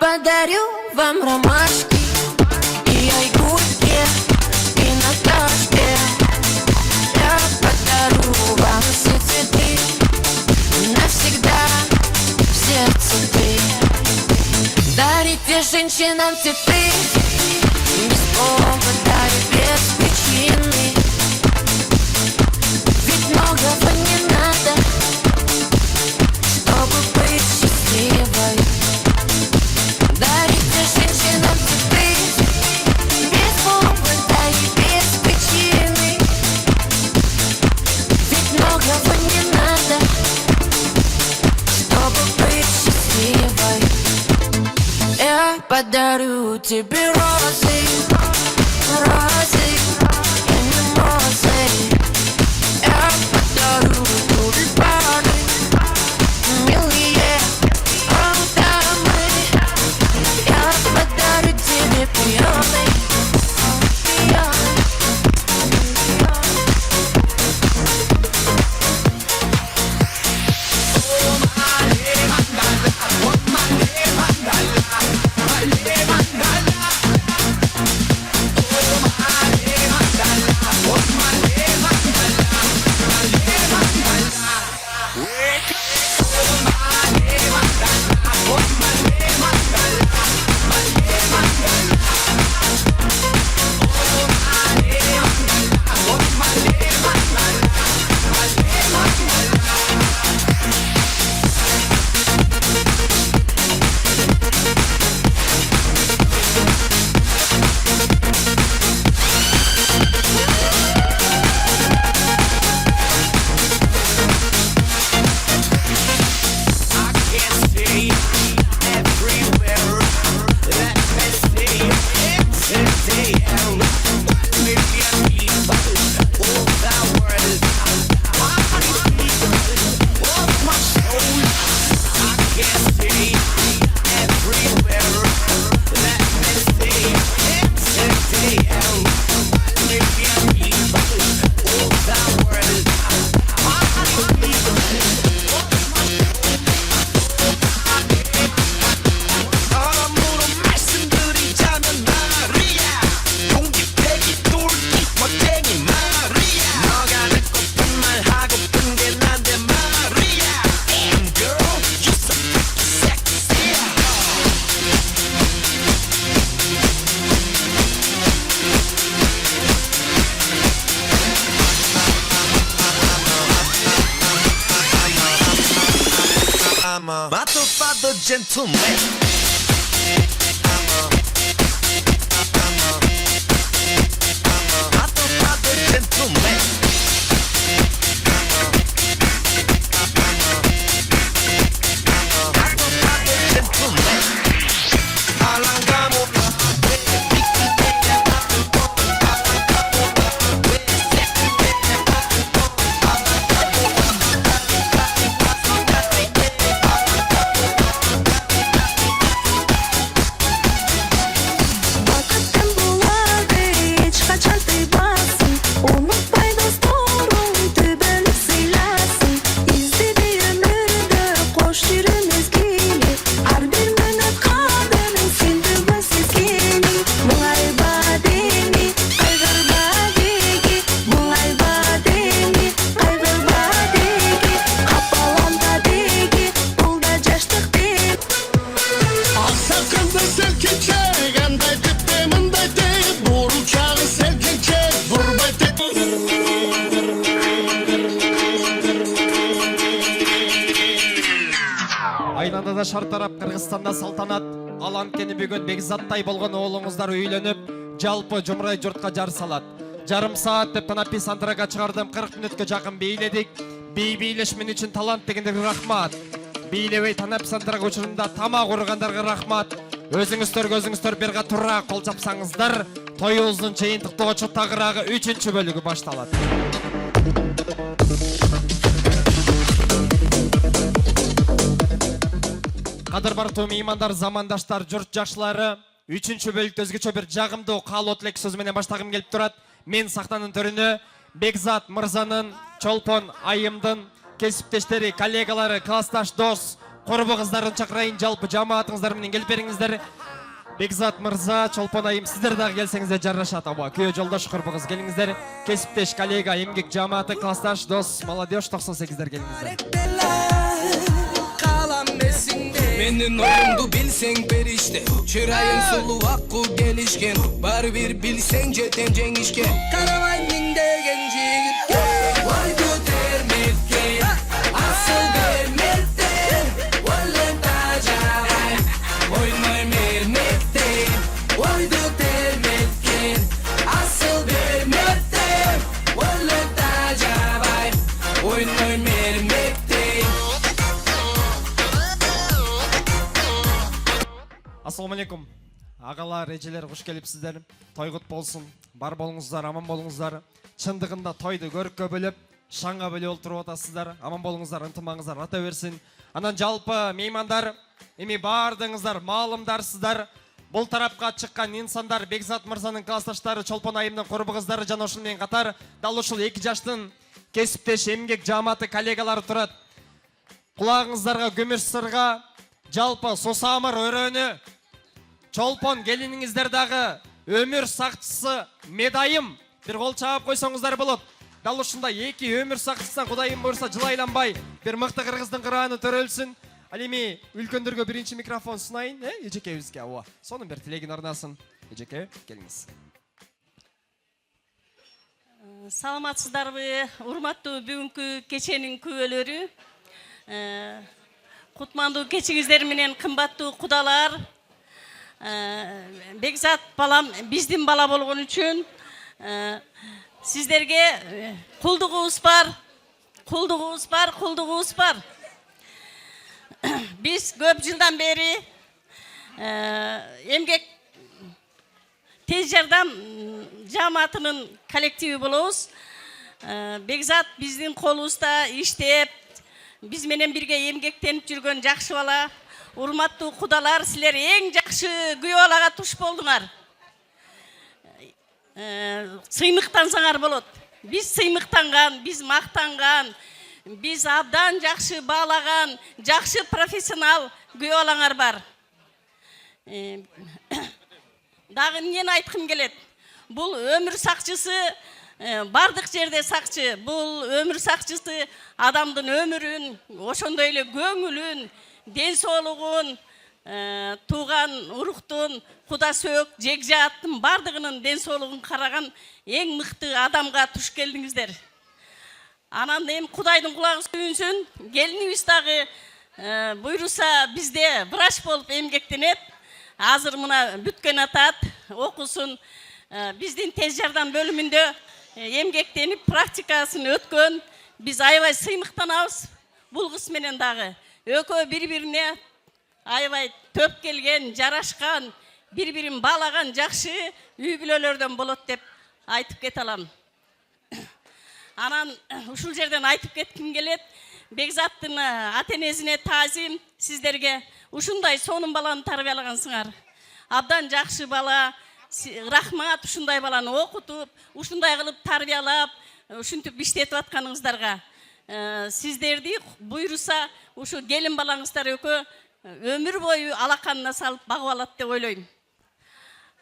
K: Подарю вам ромашки и айгурки, и наташки. Я подарю вам все цветы, навсегда в сердце ты. Дарите женщинам цветы без повода и без причины. Ведь многого не надо, чтобы быть счастливой. Дарите женщинам цветы без повода и без причины. Ведь многого не надо, чтобы быть счастливой. Я подарю тебе розы, розы и мимозы. Я подарю тюльпаны, милые дамы. Я подарю тебе пионы, пионы.
D: father gentleman. Gentleman.
A: Айнадада шартарап Кыргызстанда салтанат, аланткени бүгүн Бекзаттай болгон оолуңуздар үйлөнүп, жалпы жумрай журтка жар салат. Жарым саат деп танапи сандрага чыгардым, 40 мүнөткө жакын бийледик. Бийлешмин үчүн талант дегендерге рахмат. Бийлебей танап сандрага учурунда тамак ургандарга рахмат. Өзүңүздөр берга тура кол жапсаңыздар, тоюбуздун чыйынтыктоочу тагыраагы 3-чү бөлүгү башталат. Кадыр бартуу меймандар, замандаштар, журт жакшылары, 3-чү бөлүктө өзгөчө бир жагымдуу каалоо тилек сөз менен баштагым келип турат. Мен сахнанын төрүнө Бекзат мырзанын, Чолпон айымдын кесиптештери, коллегалары, классташ, дос, корбо кыздарын чакырайын, жалпы жамаатыңыздар менен келип бериңиздер. Бекзат мырза, Чолпон айым, сиздер дагы келсеңиздер жарашат. Күйөө жолдош, корбо кыз келиңиздер. Кесиптеш, коллега, эмгек жамааты, классташ, дос, молодежь 98-дер келиңиздер.
D: Менин оюмду билсең бериште, чырайың сулуу акку келишкен, бар бир билсең жетем жеңишке. Карабай миң деген жигитке, ой көтөрмөккө, асыл бермектен, ойлон тажабай, ойной мермектен, ой көтөрмөккө, асыл бермектен, ойлон тажабай, ойной мермектен.
A: Ассаламу алейкум. Агалар, эжелер, куш келипсиздер. Той кут болсун. Бар болуңуздар, аман болуңуздар. Чындыгында тойду көрккө бөлүп, шаңга бөлүп олтуруп атасыздар. Аман болуңуздар, ынтымагыңыздар ата берсин. Анан жалпы меймандар, эми баардыгыңыздар маалымдарсыздар. Бул тарапка чыккан инсандар Бекзат мырзанын классташтары, Чолпон айымдын корбо кыздары жана ушул менен катар дал ушул 2 жаштын кесиптеш, эмгек жамааты, коллегалары турат. Кулагыңыздарга көмүш сырга, жалпы Сосамыр өрөөнү, Чолпон келиниңиздер дагы өмүр сакчысы Медайым бир кол чаап койсоңуздар болот. Дал ушундай 2 өмүр сакчысынан Кудайым буйрса жылайланбай бир мыкты кыргыздын кырааны төрөлсүн. Ал эми үлкөндөргө биринчи микрофон сунайын, эжекебизге. Сонун бир тилегин арнасын. Эжеке, келиңиз.
N: Саламатсыздарбы, урматтуу бүгүнкү кеченин күбөлөрү. Кутмандуу кечиңиздер менен кымбаттуу кудалар. Бекзат балам биздин бала болгон үчүн сиздерге кулдугубуз бар. Биз көп жылдан бери эмгек тез жардам жамаатынын коллективи болобуз. Бекзат биздин колубузда иштеп, биз менен бирге эмгектенип жүргөн жакшы бала. Урматтуу кудалар, силер эң жакшы күйөө балага туш болдуңар. Сыймыктансаңар болот. Биз сыймыктанган, биз мактанган, биз абдан жакшы баалаган, жакшы профессионал күйөө балаңар бар. Дагы эмнени айткым келет? Бул өмүр сакчысы, бардык жерде сакчы. Бул өмүр сакчысы адамдын өмүрүн, ошондой эле көңүлүн, ден соолугун, тууган уруктун, куда сөөк, жекжааттын бардыгынын ден соолугун караган эң мыкты адамга туш келдиңиздер. Анан эми Кудайдын кулагы сүйүнсүн, келинибиз дагы буйруса бизде врач болуп эмгектенет. Азыр мына бүткөн атат, окусын. Биздин тез жардам бөлүмүндө эмгектенип практикасын өткөн. Биз аябай сыймыктанабыз. Бул кыз менен дагы экөө бири-бирине аябай төп келген, жарашкан, бири-бирин баалаган жакшы үй бүлөлөрдөн болот деп айтып кете алам. Анан ушул жерден айтып кетким келет. Бекзаттын ата-энесине таазим, сиздерге ушундай сонун баланы тарбиялагансыңар. Абдан жакшы бала, рахмат ушундай баланы окутуп, ушундай кылып тарбиялап, ушинтип иштетип атканыңыздарга. Сиздерди буйруса ушу келин балаңыздар экөө өмүр бою алаканына салып багып алат деп ойлойм.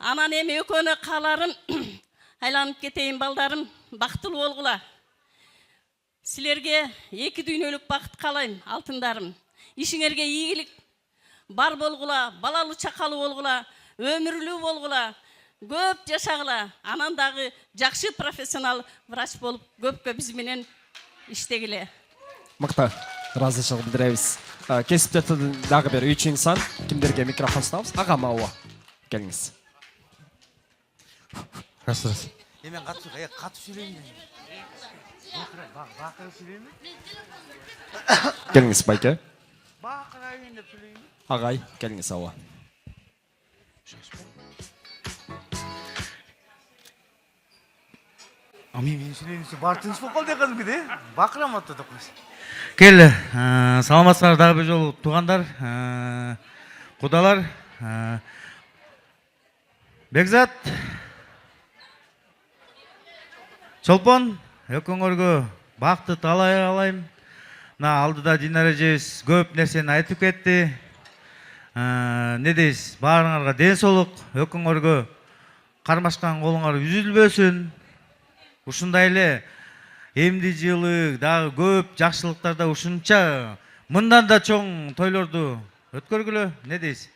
N: Анан эми экөөнө кааларым, айланып кетейин балдарым, бактылуу болгула. Силерге 2 дүйнөлүк бакыт каалайм, алтындарым. Ишиңерге ийгилик бар болгула, балалуу чакалуу болгула, өмүрлүү болгула, көп жашагыла. Анан дагы жакшы профессионал врач болуп, көпкө биз менен иштегиле.
A: Мыкты. Ыраазычылык билдиребиз. Кесипте дагы бир 3 инсан. Кимдерге микрофон ставыз? Ага Мауа. Келиңиз.
B: Раз.
D: Эмен катып сүйлөйм. Бакырып сүйлөйм.
A: Келиңиз байке.
D: Бакырайын деп сүйлөйм.
A: Агай, келиңиз Ауа.
D: Мен сүйлөймүн, бар тынч болуп калды кадимгидей. Бакыраматты деп койсун.
H: Келді, саламатсыздар дағы бір жол туғандар, құдалар, Бекзат, Чолпон, өкөңөргө бақты талай алайым. Алдыда Динара жебіз көп нәрсені айтып кетті. Не дейсіз, барыңарға ден солық, өкөңөргө қармашқан қолыңар үзілбөсүн. Ушундайлы эмди жылы дагы көп жакшылыктарда ушунча мындан да чоң тойлорду өткөргүлө. Не дейсиз?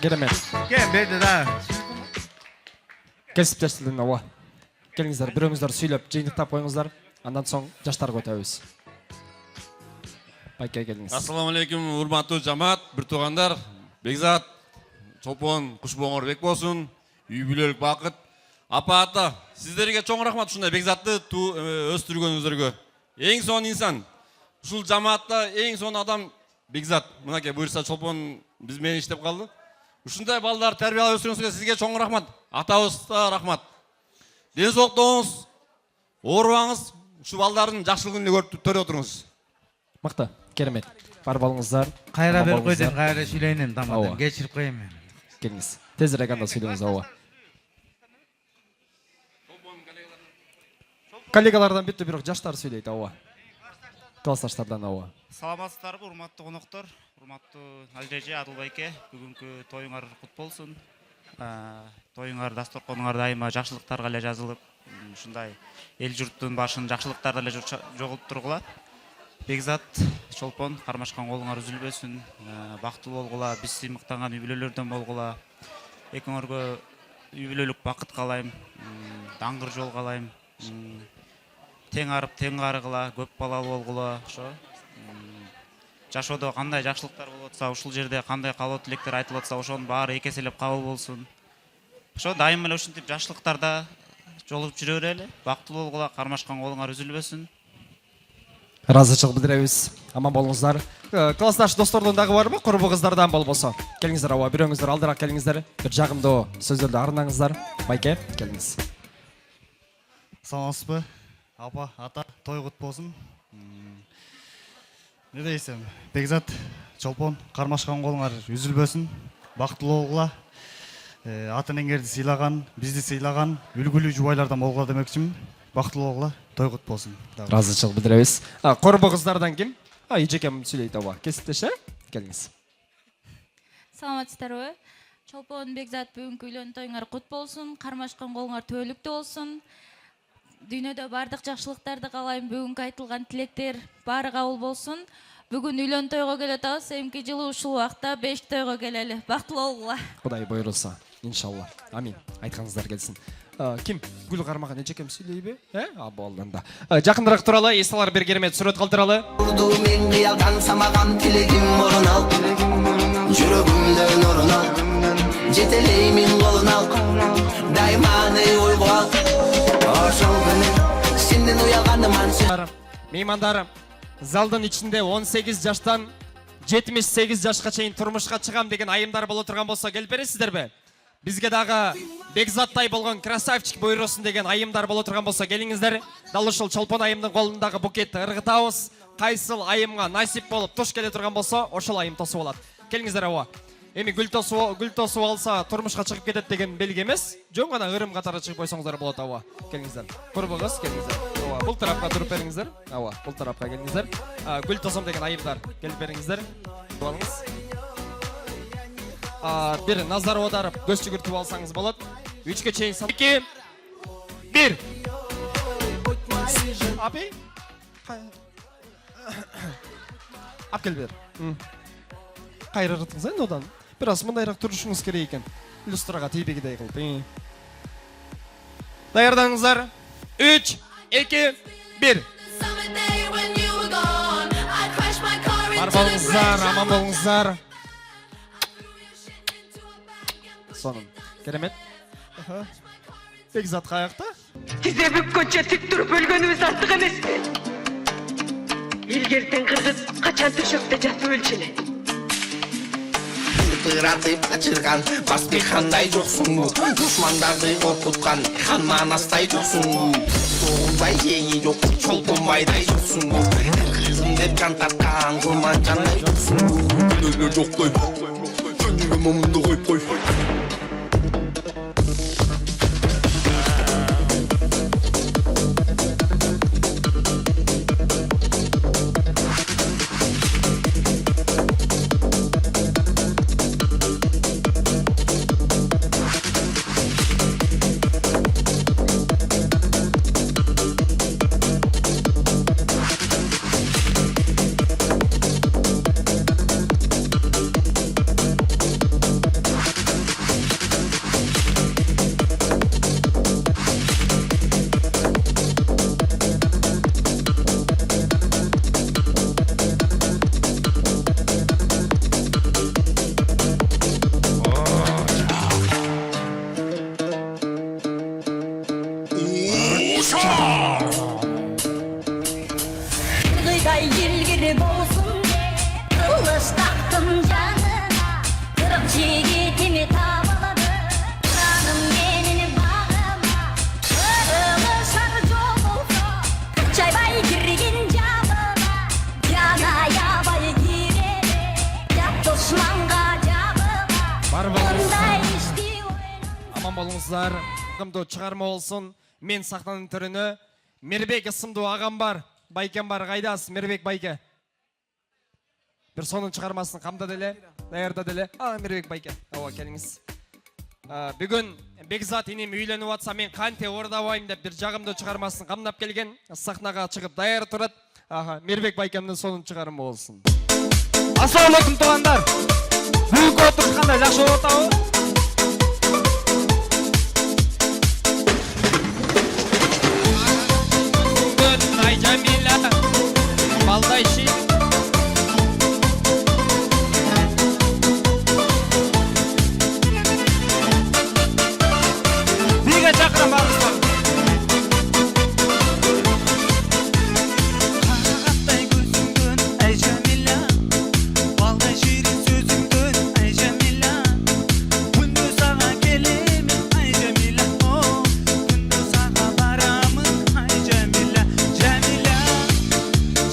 A: Керемет.
H: Берди да.
A: Кесиптештилдин Ауа. Келиңиздер, бирөөңүздөр сүйлөп, жыйынтыктап коюңуздар. Андан соң жаштарга өтөбүз. Байке келиңиз.
I: Ассаламу алейкум, урматтуу жамаат, бир туугандар. Бекзат, Чолпон, Кушбоңор бек болсун. Үй бүлөлүк бакыт. Апа ата, сиздерге чоң рахмат ушундай Бекзатты өстүргөнүңүздөргө. Эң сонун инсан. Ушул жамаатта эң сонун адам Бекзат. Мынакей буйрса Чолпон биз менен иштеп калды. Ушундай балдар тарбиялап өстүргөнүңүзгө сизге чоң рахмат. Атабызга рахмат. Ден соолуктуңуз, оорубаңыз, ушу балдардын жакшылыгын көрүп төрөп отуруңуз.
A: Мыкты, керемет. Бар болуңуздар.
H: Кайра берип койдум, кайра сүйлөйүн тамадым. Кечирип коем мен.
A: Келиңиз. Тезирээк анда сүйлөңүз Ауа. Коллегалардан бүтті, бирок жаштар сүйлөйт Ауа. Классташтардан Ауа.
J: Саламатсыздарбы, урматтуу коноктор, урматтуу Алжеже, Адылбайке. Бүгүнкү тоюңар кут болсун. Тоюңар, дасторконуңар дайыма жакшылыктарга эле жазылып, ушундай эл журттун башын жакшылыктарда эле жоголуп тургула. Бекзат, Чолпон, кармашкан колуңар үзүлбөсүн, бактылуу болгула, биз сыймыктанган үй бүлөлөрдөн болгула. Экөөңөргө үй бүлөлүк бакыт каалайм, даңгыр жол каалайм. Тең арып, тең карыгыла, көп балалуу болгула, ошо. Жашоодо кандай жакшылыктар болуп атса, ушул жерде кандай каалоо тилектер айтылып атса, ошонун баары эки эселеп кабыл болсун. Ошо дайыма эле ушинтип жакшылыктарда жолугуп жүрө берели. Бактылуу болгула, кармашкан колуңар үзүлбөсүн.
A: Ыраазычылык билдиребиз. Аман болуңуздар. Классташ достордон дагы барбы? Курбу кыздардан болбосо. Келиңиздер Ауа, бирөөңүздөр алдыраак келиңиздер. Бир жагымдуу сөздөрдү арнаңыздар. Байке, келиңиз.
B: Саламатсызбы? Апа, ата, той кут болсун. Не дейсиң? Бекзат, Чолпон, кармашкан колуңар үзүлбөсүн. Бактылуу болгула. Ата-энеңерди сыйлаган, бизди сыйлаган, үлгүлүү жубайлардан болгула демекчимин. Бактылуу болгула, той кут болсун.
A: Ыраазычылык билдиребиз. Корбу кыздардан ким? Эжекем сүйлөйт Ауа. Кесиптеш, келиңиз.
X: Саламатсыздарбы? Чолпон, Бекзат, бүгүнкү үйлөнүү тоюңар кут болсун. Кармашкан колуңар төөлүктүү болсун. Дүйнөдө бардык жакшылыктарды каалайм. Бүгүнкү айтылган тилектер баары кабыл болсун. Бүгін үйлен тойға келе атабыз. Эмки жылы ушул убакта 5 тойға келели. Бактылуу болгула.
A: Құдай бұйырылса, иншалла. Амин. Айтқаныңыздар келсін. Ким? Гүл қармаған ежекем сөйлейбе? Болданда. Жақындырақ туралы, есталар бір керемет сурет қалдыралы.
D: Мен қиялдан самаған тілегім орын ал. Жүрегімден орын ал. Жетелеймін қолын ал. Дайманы ойғы ал. Ошол күні сенден уялғаным ансы.
A: Меймандарым, залдың ішінде 18 жаштан 78 жашқа чейін тұрмышқа шығам деген айымдар болу тұрған болса келіп бересіздер бе? Бізге дағы Бекзаттай болған красавчик бұйырсын деген айымдар болу тұрған болса келіңіздер. Дал ушул Чолпон айымның қолындағы букетті ырғытауыз. Қайсыл айымға насип болып туш келе тұрған болса, ошол айым тосып алады. Келіңіздер ауа. Эми гүл тосып алса тұрмышқа шығып кетеді деген белгі емес. Жөн ғана ырым қатары шығып қойсаңыздар болады ауа. Келіңіздер. Құрбыңыз келіңіздер. Ауа, бұл тарапқа тұрып беріңіздер. Ауа, бұл тарапқа келіңіздер. Гүл тосым деген айымдар келіп беріңіздер. Болыңыз. Bir назар аударып көз жүгіртіп алсаңыз болады. 3-ке чейін 2 1 Апи? Ап кел бер. Қайыр ырытыңыз енді одан. Біраз мұндайрақ тұрышыңыз керек екен. Люстраға тейбегідей қылып. Даярдаңыздар. 3 2 1 Бар болыңыздар, аман болыңыздар. Сонын. Керемет. Бекзат қаяқта?
O: Тізе бүккөнше тік тұрып өлгөніміз артық емес пе? Илгертен қырғыз қачан төшөкте жатып өлчеле.
D: Тыратып қачырған басбекхандай жоқсың бұл. Душмандарды қорқытқан хан манастай жоқсың бұл. Соғылбай еңі жоқ, Чолпонбайдай жоқсың бұл. Қырғызым деп жан тартқан Құрманжандай жоқсың бұл. Күлігі жоқ қой, жөніңі момынды қойып қой.
K: Gıyday ilgili bolsun Kılıç taktım canına Kırık çiğitimi tavaladı Kanım yenini bağıma Kırılı sarıcı olsa Çaybay girgin camına Yana yabay gireli Yap düşmanға jabıma
A: Бар болыңыздар.
K: Ондай істі
A: Аман болыңыздар. Қымды шығарма болсын. Мен сахнаның түріні Мербек ысымды ағам бар. Байкен бар, қайдасыз, Мербек байке. Bir sonun çıkarmasını қамда деле, даярда деле. Мербек байке. Ава, келіңіз. Бүгін Бекзат енем үйленіп атса, мен қанте ордабайым деп бір жағымды шығармасын қамдап келген. Сахнаға шығып даяр тұрады. Мербек байкемнің сонun шығарымы болсын.
L: Ассалаумалейкум туғандар. Бүгінгі отырыс қандай жақсы болып отауы?
A: Jamila, balday şey.
L: Biga çakıran bağlısın.
D: Қағаттай көзіңден, әй Жәмила, балдай шиrin сөзіңден, әй Жәмила, күнде саған келемін, әй Жәмила, күнде саған барамын, әй Жәмила, Жәмила,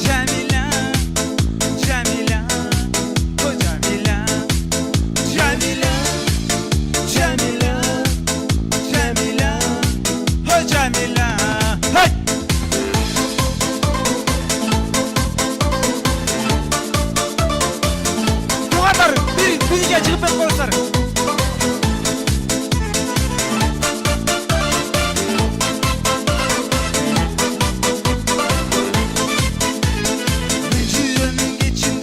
D: Жәмила, Жәмила, о Жәмила, Жәмила, Жәмила, Жәмила, о Жәмила, hey!
L: Туғандар, биге шығып бет қойсар.
D: Мен жүремін кетшін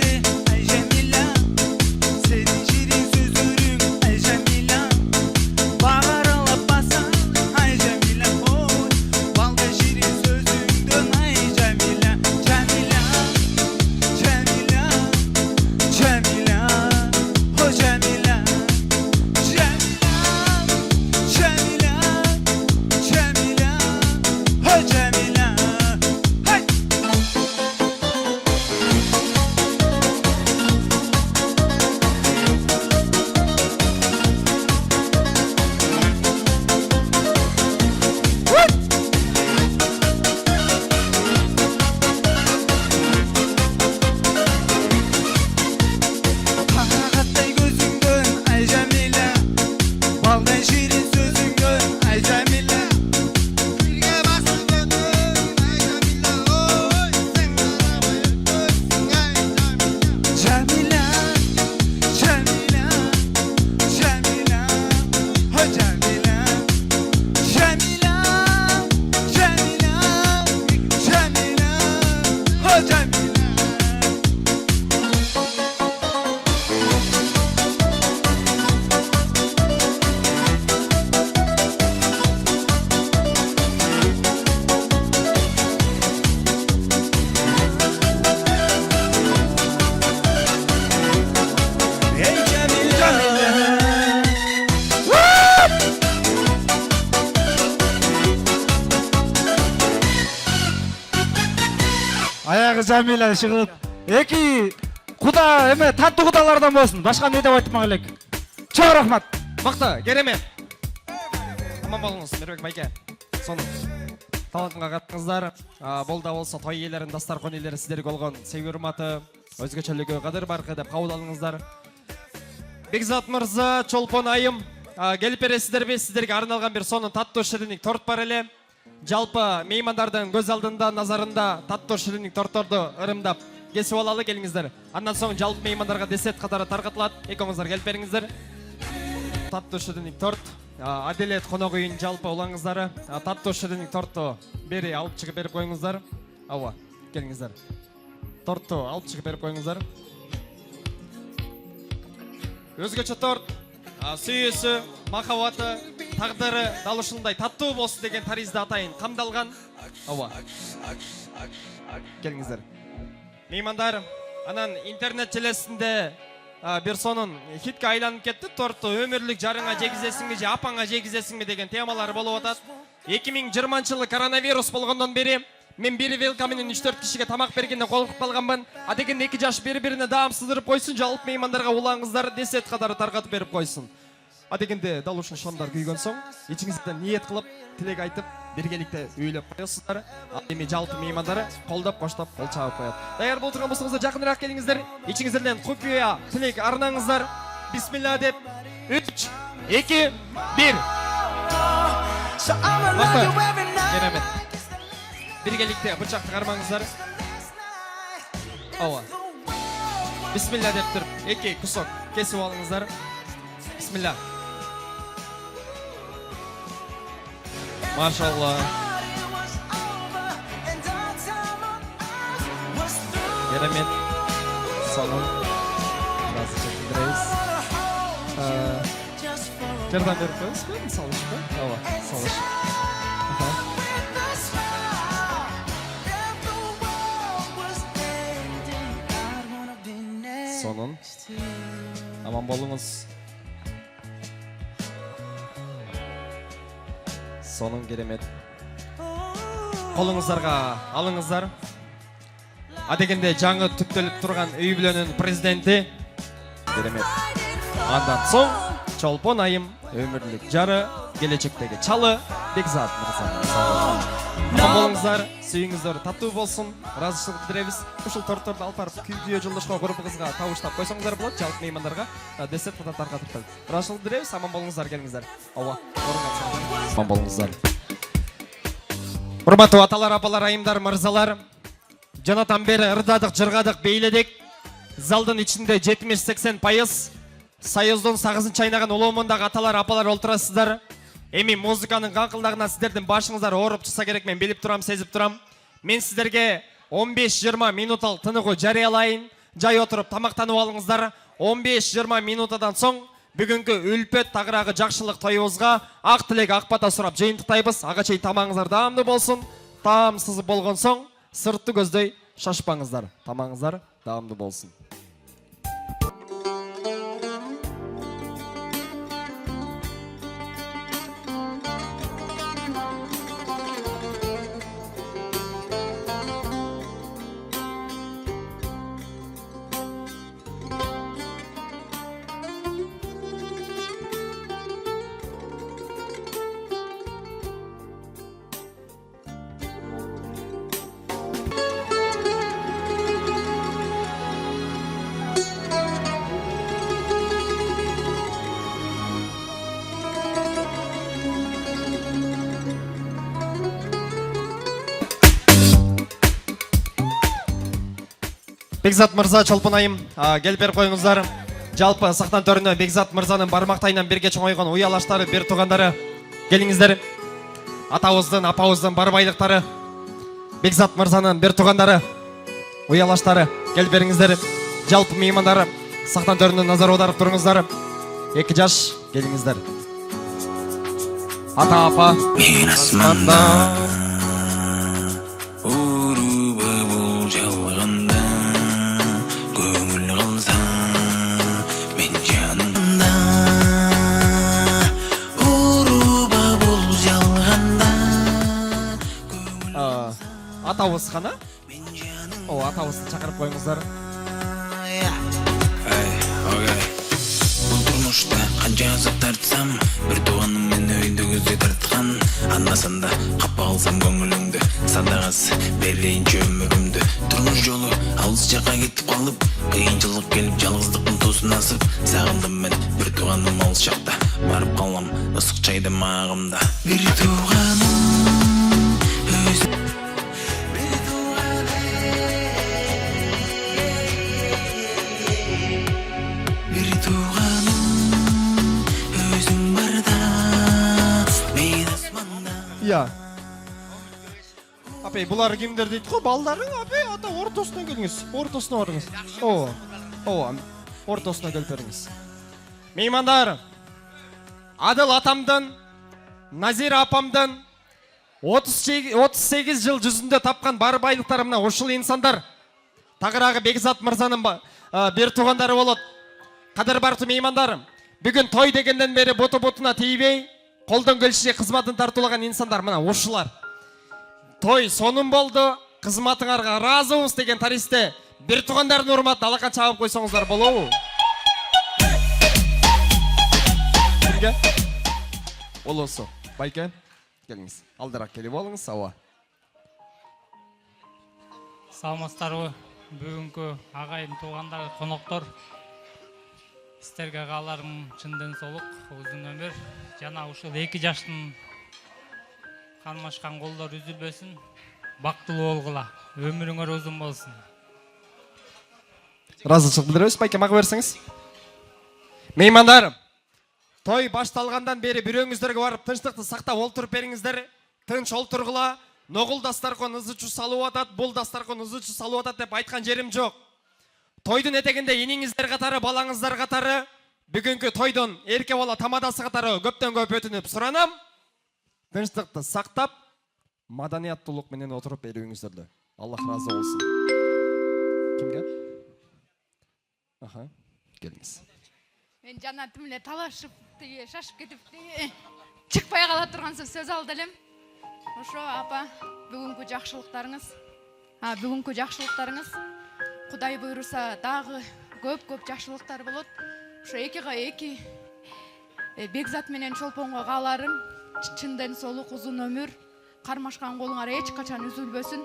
L: Аяғы Жамиля шығып. Эки құда эме таттуу кудалардан болсын. Башка не деп айтмак элек. Чоң рахмат.
A: Мықты, керемет. Аман болыңыз, Мирбек байке. Соны талантыңа каттыңыздар. Болда болса той иелерин, дастаркон иелери сиздерге болгон sevgi урматы, өзгөчөлүгү кадыр баркы деп кабыл алыңыздар. Бекзат мырза, Чолпон айым, келип бересиздерби? Сиздерге арналган бир сонун таттуу шириник торт бар эле. Жалпы меймандардын көз алдында, назарында таттуу шириник торторду ырымдап кесип алалы, келиңиздер. Андан соң жалпы меймандарга десет катары таркатылат. Экөөңүздөр келип бериңиздер. Таттуу шириник торт. Аделет конок үйүнүн жалпы улаңыздары. Таттуу шириник торту бери алып чыгып берип коюңуздар. Ооба, келиңиздер. Торту алып чыгып берип коюңуздар. Өзгөчө торт, сүйүүсү, махабаты, тагдыры дал ушундай таттуу болсун деген таризде атайын камдалган. Ооба. Келиңиздер. Меймандар, анан интернет желесинде бир сонун хитке айланып кетти. Торту өмүрлүк жарыңа жегизесиңби же апаңа жегизесиңби деген темалар болуп атат. 2020-жылы коронавирус болгондон бери мен бир велка менен 3-4 кишиге тамак бергенде колкуп калганмын. Деген 2 жаш бири-бирине даам сыдырып койсун, жалпы меймандарга улаңыздар десет катары таркатып берип койсун. Дегенде дал ушул шомдар күйгөн соң ичиңизден ниет кылып, тилек айтып, биргеликте үйлөп коесуздар. Эми жалпы меймандары колдоп, коштоп, кол чабып коет. Даяр болтурган болсоңуздар жакыныраак келиңиздер. Ичиңизден купуя тилек арнаңыздар. Бисмилла деп 3, 2, 1. Керемет. Биргеликте бычакты кармаңыздар. Ооба. Бисмилла деп туруп 2 кусок кесип алыңыздар. Бисмилла. Машалла. Керемет. Сонун. Разы чектиребиз. Жардам берип коесузбу? Салышпы? Ооба, салыш. Сонун. Аман болуңуз. Сонун керемет. Колуңуздарга алыңыздар. Дегенде жаңы түптөлүп турган үй бүлөнүн президенти. Керемет. Андан соң Чолпон айым өмүрлүк жары, келечектеги чалы Бекзат мырза. Аман болуңуздар, сүйүүңүздөр таттуу болсун. Ыраазычылык билдиребиз. Ушул тортторду алып барып күйгү жолдошко группабызга табыштап койсоңуздар болот. Жалпы меймандарга десет ката таркатып коет. Ыраазычылык билдиребиз. Аман болуңуздар, келиңиздер. Ооба. Аман болуңуздар. Урматтуу аталар, апалар, айымдар, мырзалар. Жанатан бери ырдадык, жыргадык, бейледик. Залдын ичинде 70-80% Союздун сагызын чайнаган улуумундагы аталар, апалар олтурасыздар. Эми музыканын каңкылдагына сиздердин башыңыздар ооруп чыкса керек, мен билип турам, сезип турам. Мен сиздерге 15-20 минуттук тыныгуу жарыялайын. Жай отуруп тамактанып алыңыздар. 15-20 минуттан соң бүгүнкү үлпөт тагыраагы жакшылык тоюбузга ак тилек, ак бата сурап жыйынтыктайбыз. Ага чейин тамагыңыздар даамдуу болсун. Таам сызып болгон соң сыртты көздөй шашпаңыздар. Тамагыңыздар даамдуу болсун. Бекзат мырза, Чолпон айым, келип берип коюңуздар. Жалпы сактан төрүнө Бекзат мырзанын бармактайынан бирге чоңойгон уялаштары, бир туугандары, келиңиздер. Атабыздын, апабыздын бар байлыктары, Бекзат мырзанын бир туугандары, уялаштары, келип бериңиздер. Жалпы меймандары, сактан төрүнө назар аударып туруңуздар. 2 жаш, келиңиздер. Ата апа, мен асманда атабыз қана? О, атабызды чакырып коюңуздар.
D: Бул турмушта канча азап тартсам, бир тууганым мени өйдө көзгө тарткан. Анда-санда капа калсам көңүлүңдү, садагас берейинчи өмүрүмдү. Турмуш жолу алыс жакка кетип калып, кыйынчылык келип жалгыздыктын туусун асып, сагындым мен бир тууганым алыс жакта. Барып калам ысык чайды магымда. Бир тууганым
A: Я. Апай, булар кимдер дейт го? Балдарың, апай, ата ортосуна келиңиз. Ортосуна барыңыз. Ортосуна келип бериңиз. Меймандар, Адыл атамдан, Назира апамдан 38 жыл жүзүндө тапкан бар байлыктары мына ушул инсандар. Тагыраагы Бекзат мырзанын бир туугандары болот. Кадыр бартуу меймандар, бүгүн той дегенден бери боту-ботуна тийбей, колдон келишче кызматын тартуулаган инсандар мына ушулар. Той сонун болду, кызматыңарга ыраазыбыз деген таристе бир туугандардын урматына алакан чабып койсоңуздар болобу? Кимге? Болосо. Байке, келиңиз. Алдыраак келип алыңыз, саба.
C: Саламатсыздарбы? Бүгүнкү агайын туугандар, коноктор. Сиздерге кааларым чындын солук, узун өмүр, жана ушул 2 жаштын кармашкан колдор үзүлбөсүн, бактылуу болгула, өмүрүңөр узун болсун.
A: Ыраазычылык билдиребиз, байке мага берсеңиз. Меймандар, той башталгандан бери бирөөңүздөргө барып тынчтыкты сактап олтуруп бериңиздер. Тынч олтургула, ногул дастаркон ызычу салып атат, бул дастаркон ызычу салып атат деп айткан жерим жок. Тойдун этегинде эниңиздер катары, балаңыздар катары, бүгүнкү тойдун эрке бала тамадасы катары көптөн көп өтүнүп суранам. Тынчтыкты сактап, маданияттуулук менен отуруп берүүңүздөрдү. Аллах ыраазы болсун. Кимге? Аха, келиңиз.
P: Мен жана тим эле талашып, шашып кетип, чыкпай кала тургансыз сөз алды элем. Ошо апа, бүгүнкү жакшылыктарыңыз, Кудай буйруса дагы көп жакшылыктар болот. Ошо 2 Бекзат менен Чолпонго кааларым чындын солук узун өмүр, кармашкан колуңар эч качан үзүлбөсүн.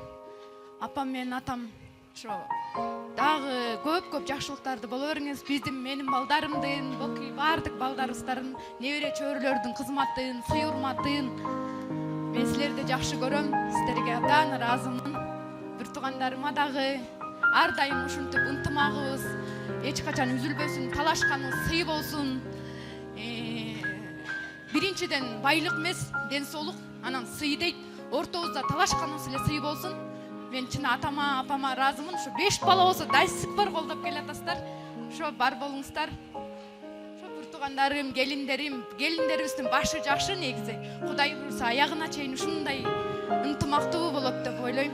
P: Апам менен атам ошо дагы көп жакшылыктарды боло бериңиз. Биздин менин балдарымдын, баардык балдарыбыздардын, небере чөйрөлөрдүн кызматын, сый-урматын мен силерди жакшы көрөм. Сиздерге абдан ыраазымын. Бир туугандарыма дагы ар дайым ушинтип ынтымагыбыз эч качан үзүлбөсүн, талашканыбыз сый болсун. Биринчиден байлык эмес, ден соолук, анан сый дейт. Ортобузда талашканыбыз эле сый болсун. Мен чын атама, апама ыраазымын. Ошо 5 бала болсо дайсып бар колдоп келатасыздар. Ошо бар болуңуздар. Ошо бир туугандарым, келиндерибиздин башы жакшы негизи. Кудай буйруса аягына чейин ушундай ынтымактуу болот деп ойлойм.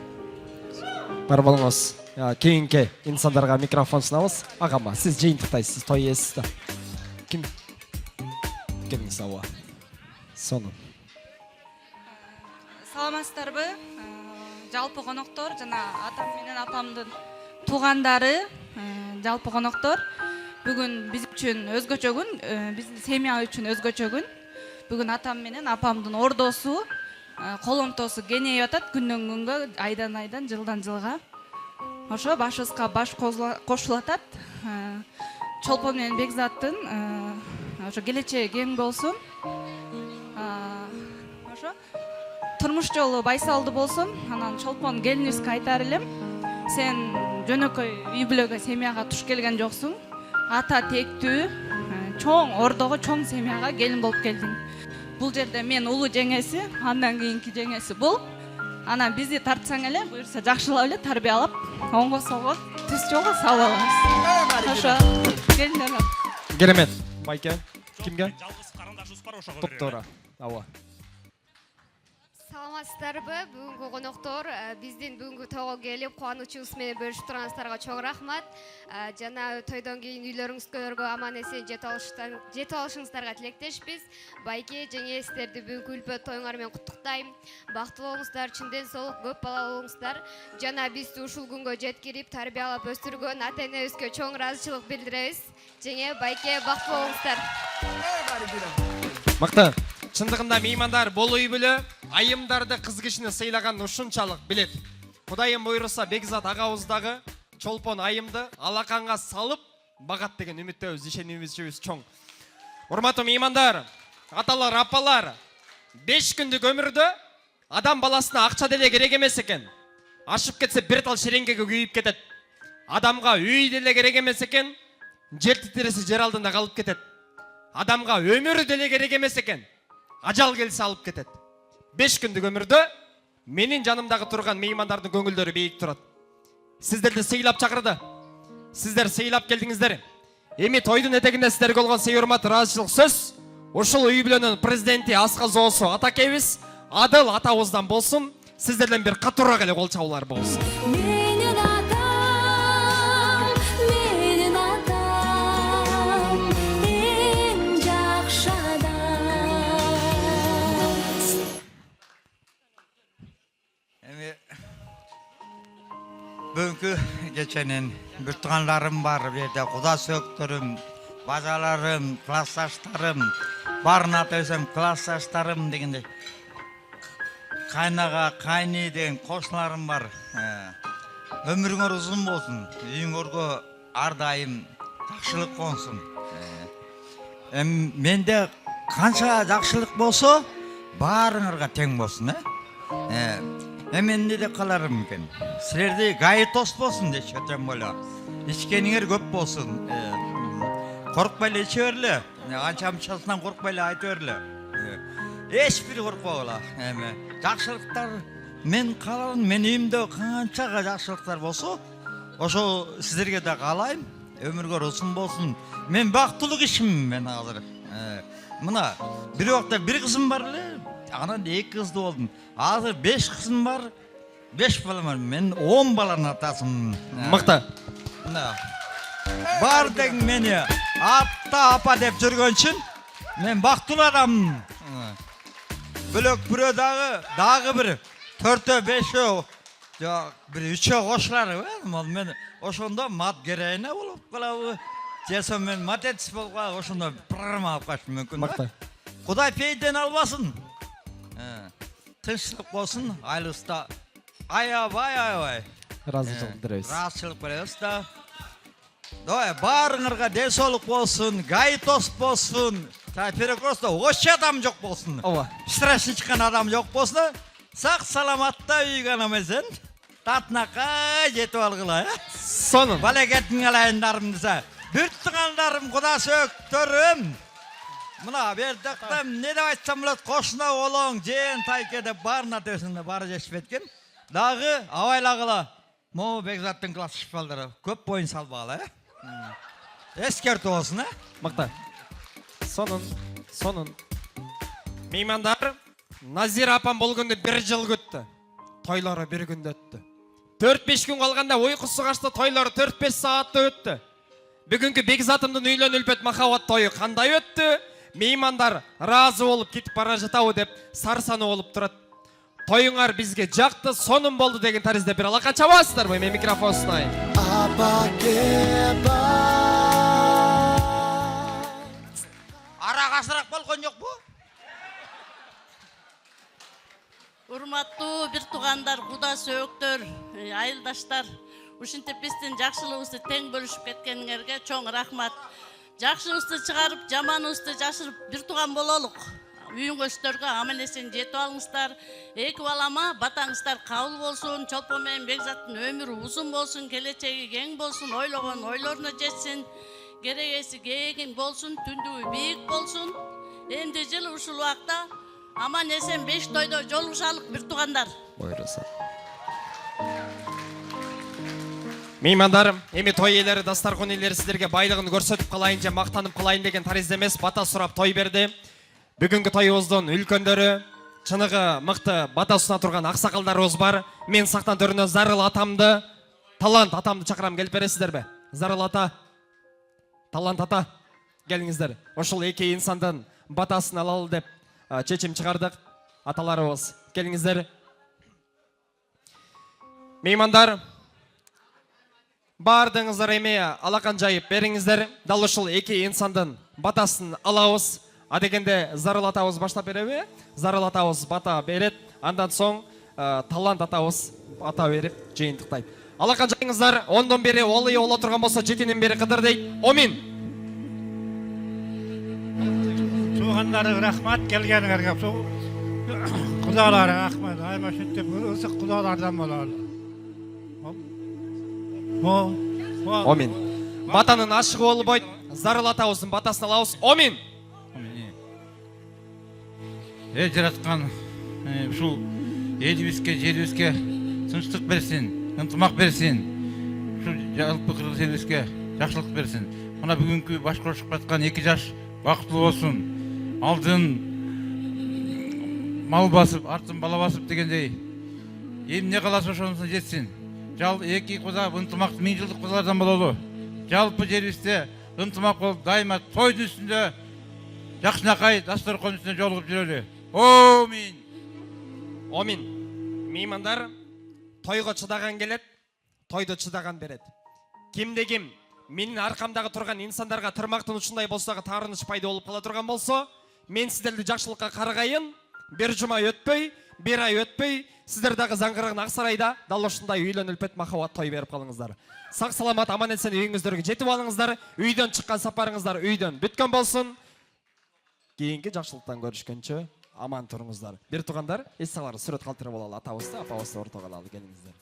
A: Бар болуңуз. Кийинки инсандарга микрофон сунабыз. Агама, сиз жыйынтыктайсыз, той ээсиз да. Ким? Келиңиз ава. Сонун.
U: Саламатсыздарбы? Жалпы коноктор жана атам менен апамдын туугандары, жалпы коноктор. Бүгүн биз үчүн өзгөчө күн, биздин семья үчүн өзгөчө күн. Бүгүн атам менен апамдын ордосу, коломтосу кеңейип атат күндөн күнгө, айдан, жылдан жылга. Ошо башыбызга баш кошулуп атат. Чолпон менен Бекзаттын ошо келечеги кең болсун. Ошо турмуш жолу байсалдуу болсун. Анан Чолпон келинибизге айтар элем, сен жөнөкөй үй бүлөгө, семьяга туш келген жоксуң. Ата тектүү, чоң ордого, чоң семьяга келин болуп келдиң. Бул жерде мен улуу жеңеси, андан кийинки жеңеси бул. Анан бизди тартсаң эле, буюрса жакшылап эле тарбиялап, оңго солго түз жолго салып алабыз. Ошо келиндер.
A: Керемет. Байке, кимге? Топтора. Ава.
E: саламатсыздарбы бүгүнкү коноктор биздин бүгүнкү тойго келип кубанычыбыз менен бөлүшүп турганыңыздарга чоң рахмат жана тойдон кийин үйлөрүңүзгө аман эсен жетип алышыңыздарга тилектешпиз байке жеңе сиздерди бүгүнкү үлпө тоюңар менен куттуктайм бактылуу болуңуздар чын ден соолук көп бала болуңуздар жана бизди ушул күнгө жеткирип тарбиялап өстүргөн ата энебизге чоң ыраазычылык билдиребиз жеңе байке бактылуу болуңуздар
A: Мыкты. Чындыгында меймандар бул үй бүлө айымдарды кыз кишини сыйлаган ушунчалык билет. Кудайым буйруса Бекзат агабыздагы чолпон айымды алаканга салып багат деген үмүттөбүз, ишенимибиз чоң. Урматтуу меймандар, аталар, апалар, 5 күндүк өмүрдө адам баласына акча деле керек эмес экен. Ашып кетсе бир тал шеренгеге күйүп кетет. Адамга үй деле керек эмес экен. Жер титиресе жер алдында калып кетет. Адамга өмүр деле керек эмес экен. Ажал келсе алып кетет. 5 күндүк өмүрдө менин жанымдагы турган меймандардын көңүлдөрү бейик турат. Сиздерди сыйлап чакырды. Сиздер сыйлап келдиңиздер. Эми тойдун этегинде сиздерге болгон сый урмат, ыраазычылык сөз ушул үй бүлөнүн президенти Аска Зоосу атакебиз Адыл атабыздан болсун. Сиздерден бир катуураак эле кол чабуулар болсун.
H: Бүгүнкү кеченин бир туугандарым бар, бу жерде куда сөктөрүм, бажаларым, классташтарым, баарына атасам классташтарым дегендей. Кайнага, кайны деген кошуналарым бар. Өмүрүңөр узун болсун, үйүңөргө ар дайым жакшылык консун. Менде канча жакшылык болсо, баарыңарга тең болсун, Эми эмне деп каларым экен? Силерди гайытос болсун деп өтөм боло. Ичкениңер көп болсун. Коркпой эле иче берле. Анча мынчасынан коркпой эле айта берле. Эч бир коркпогула. Эми жакшылыктар мен каалайм, мен үйүмдө канчага жакшылыктар болсо, ошо сиздерге да каалайм. Өмүргө узун болсун. Мен бактылуу кишимин мен азыр. Мына бир убакта бир кызым бар эле. Анан 2 кызды болдум. Азыр 5 кызым бар, 5 балам бар. Мен 10 баланын атасымын.
A: Мыкты.
H: Бар дег мени ата апа деп жүргөн үчүн мен бактылуу адаммын. Бөлөк бирөө дагы бир 4-ö 5-ö жок бир 3-ö кошулары бар. Мен ошондо мат героина болуп калабы. Жесем мен матец болуп калып ошондо программа алып качтым мүмкүн.
A: Мыкты.
H: Кудай пейден албасын. Тынчтык болсун, айлыста аябай.
A: Ыраазычылык билдиребиз.
H: Ыраазычылык беребиз да. Баарыңарга ден соолук болсун, гайтос болсун. Просто ошо адам жок болсун. Стресси чыккан адам жок болсун. Сак саламатта үйгө намезен. Татнакай жетип алгыла,
A: Сонун.
H: Балекетиң алайындарым десе. Бүт туугандарым, куда сөктөрүм. Мына бердикте эмне деп айтсам болот, кошуна болоң, жеен тайке деп баарына төсүндө баары жешип кеткен. Дагы абайлагыла. Могу Бекзаттын класс балдары көп боюн салбагыла, Эскертүү болсун,
A: Мыкты. Сонун. Меймандар, Назира апам болгондо 1 жыл күттү. Тойлору 1 күндө өттү. 4-5 күн калганда уйкусу качты, тойлору 4-5 саатта өттү. Бүгүнкү Бекзатымдын үйлөн үлпөт махабат тою кандай өттү? Меймандар ыраазы болуп кетип бара жатабы деп сарсануу болуп турат. Тоюңар бизге жакты, сонун болду деген таризде бир алака чабасыздарбы? Мен микрофон сунайын.
H: Арагасыраак болгон жокпу?
N: Урматтуу бир туугандар, куда сөөктөр, айылдаштар, ушинтип биздин жакшылыгыбызды тең бөлүшүп кеткениңерге чоң рахмат. Жакшыбызды чыгарып, жаманыбызды жашырып бир тууган бололук. Үйүңөздөргө аман эсен жетип алыңыздар. 2 балама батаңыздар кабыл болсун. Чолпон менен Бекзаттын өмүрү узун болсун, келечеги кең болсун, ойлогон ойлоруна жетсин. Керегеси кең болсун, түндүгү бийик болсун. Эмди жыл ушул убакта аман эсен 5 тойдо жолугушалык бир туугандар.
A: Буйруса. Меймандарым, эми той ээлери, дастаркон ээлери сиздерге байлыгын көрсөтүп калайын же мактанып калайын деген таризде эмес, бата сурап той берди. Бүгүнкү тоюбуздун үлкөндөрү, чыныгы мыкты бата ұсына тұрған ақсақалдарыбыз бар. Мен сақтан төріне Зарыл атамды, Талант атамды чакырам, келіп бересіздер бе? Зарыл ата, Талант ата, келіңіздер. Ошол эки инсандын батасын алалы деп чечим чыгардык. Аталарыбыз, келіңіздер. Меймандар, бардыңыздар эме алакан жайып бериңиздер. Дал ушул эки инсандын батасын алабыз. Адегенде Зарыл атабыз баштап береби? Зарыл атабыз бата берет. Андан соң Талант атабыз бата берип жыйынтыктайт. Алакан жайыңыздар, ондон бери олый ола турган болсо, жетинен бери кыдыр дейт. Омин.
T: Туғандары рахмат, келгениңерге. Кудалары рахмат. Айма шүттеп, ысык кудалардан болалы.
A: Омин. Батанын ашығы болбойт. Зарыл атабыздын батасын алабыз. Омин.
F: Жараткан ушул элибизге, жерибизге тынчтык берсин, ынтымак берсин. Ушул жалпы кыргыз элибизге жакшылык берсин. Мына бүгүнкү баш кошуп аткан 2 жаш бактылуу болсун. Алдын мал басып, артын бала басып дегендей. Эмне каласа ошонусун жетсин. Жал эки куда ынтымак 1000 жылдык кудалардан бололу. Жалпы жерибизде ынтымак болуп, дайыма тойдун үстүндө жакшынакай дасторкон үстүнө жолугуп жүрөлү. Омин.
A: Омин. Меймандар, тойго чыдаган келет, тойду чыдаган берет. Кимде ким менин аркамдагы турган инсандарга тырмактын учундай болсо дагы таарыныч пайда болуп кала турган болсо, мен сиздерди жакшылыкка каргайын. Бир жума өтпөй, бир ай өтпөй, сиздер дагы Заңгырыгын Аксарайда дал ушундай үйлөнүп үлпөт махабат той берип калыңыздар. Сак саламат аман эсен үйүңүздөргө жетип алыңыздар. Үйдөн чыккан сапарыңыздар үйдөн бүткөн болсун. Кийинки жакшылыктан көрүшкөнчө аман туруңуздар. Бир туугандар, эс салары сүрөт калтырып алалы, атабызды, апабызды ортого алалы, келиңиздер.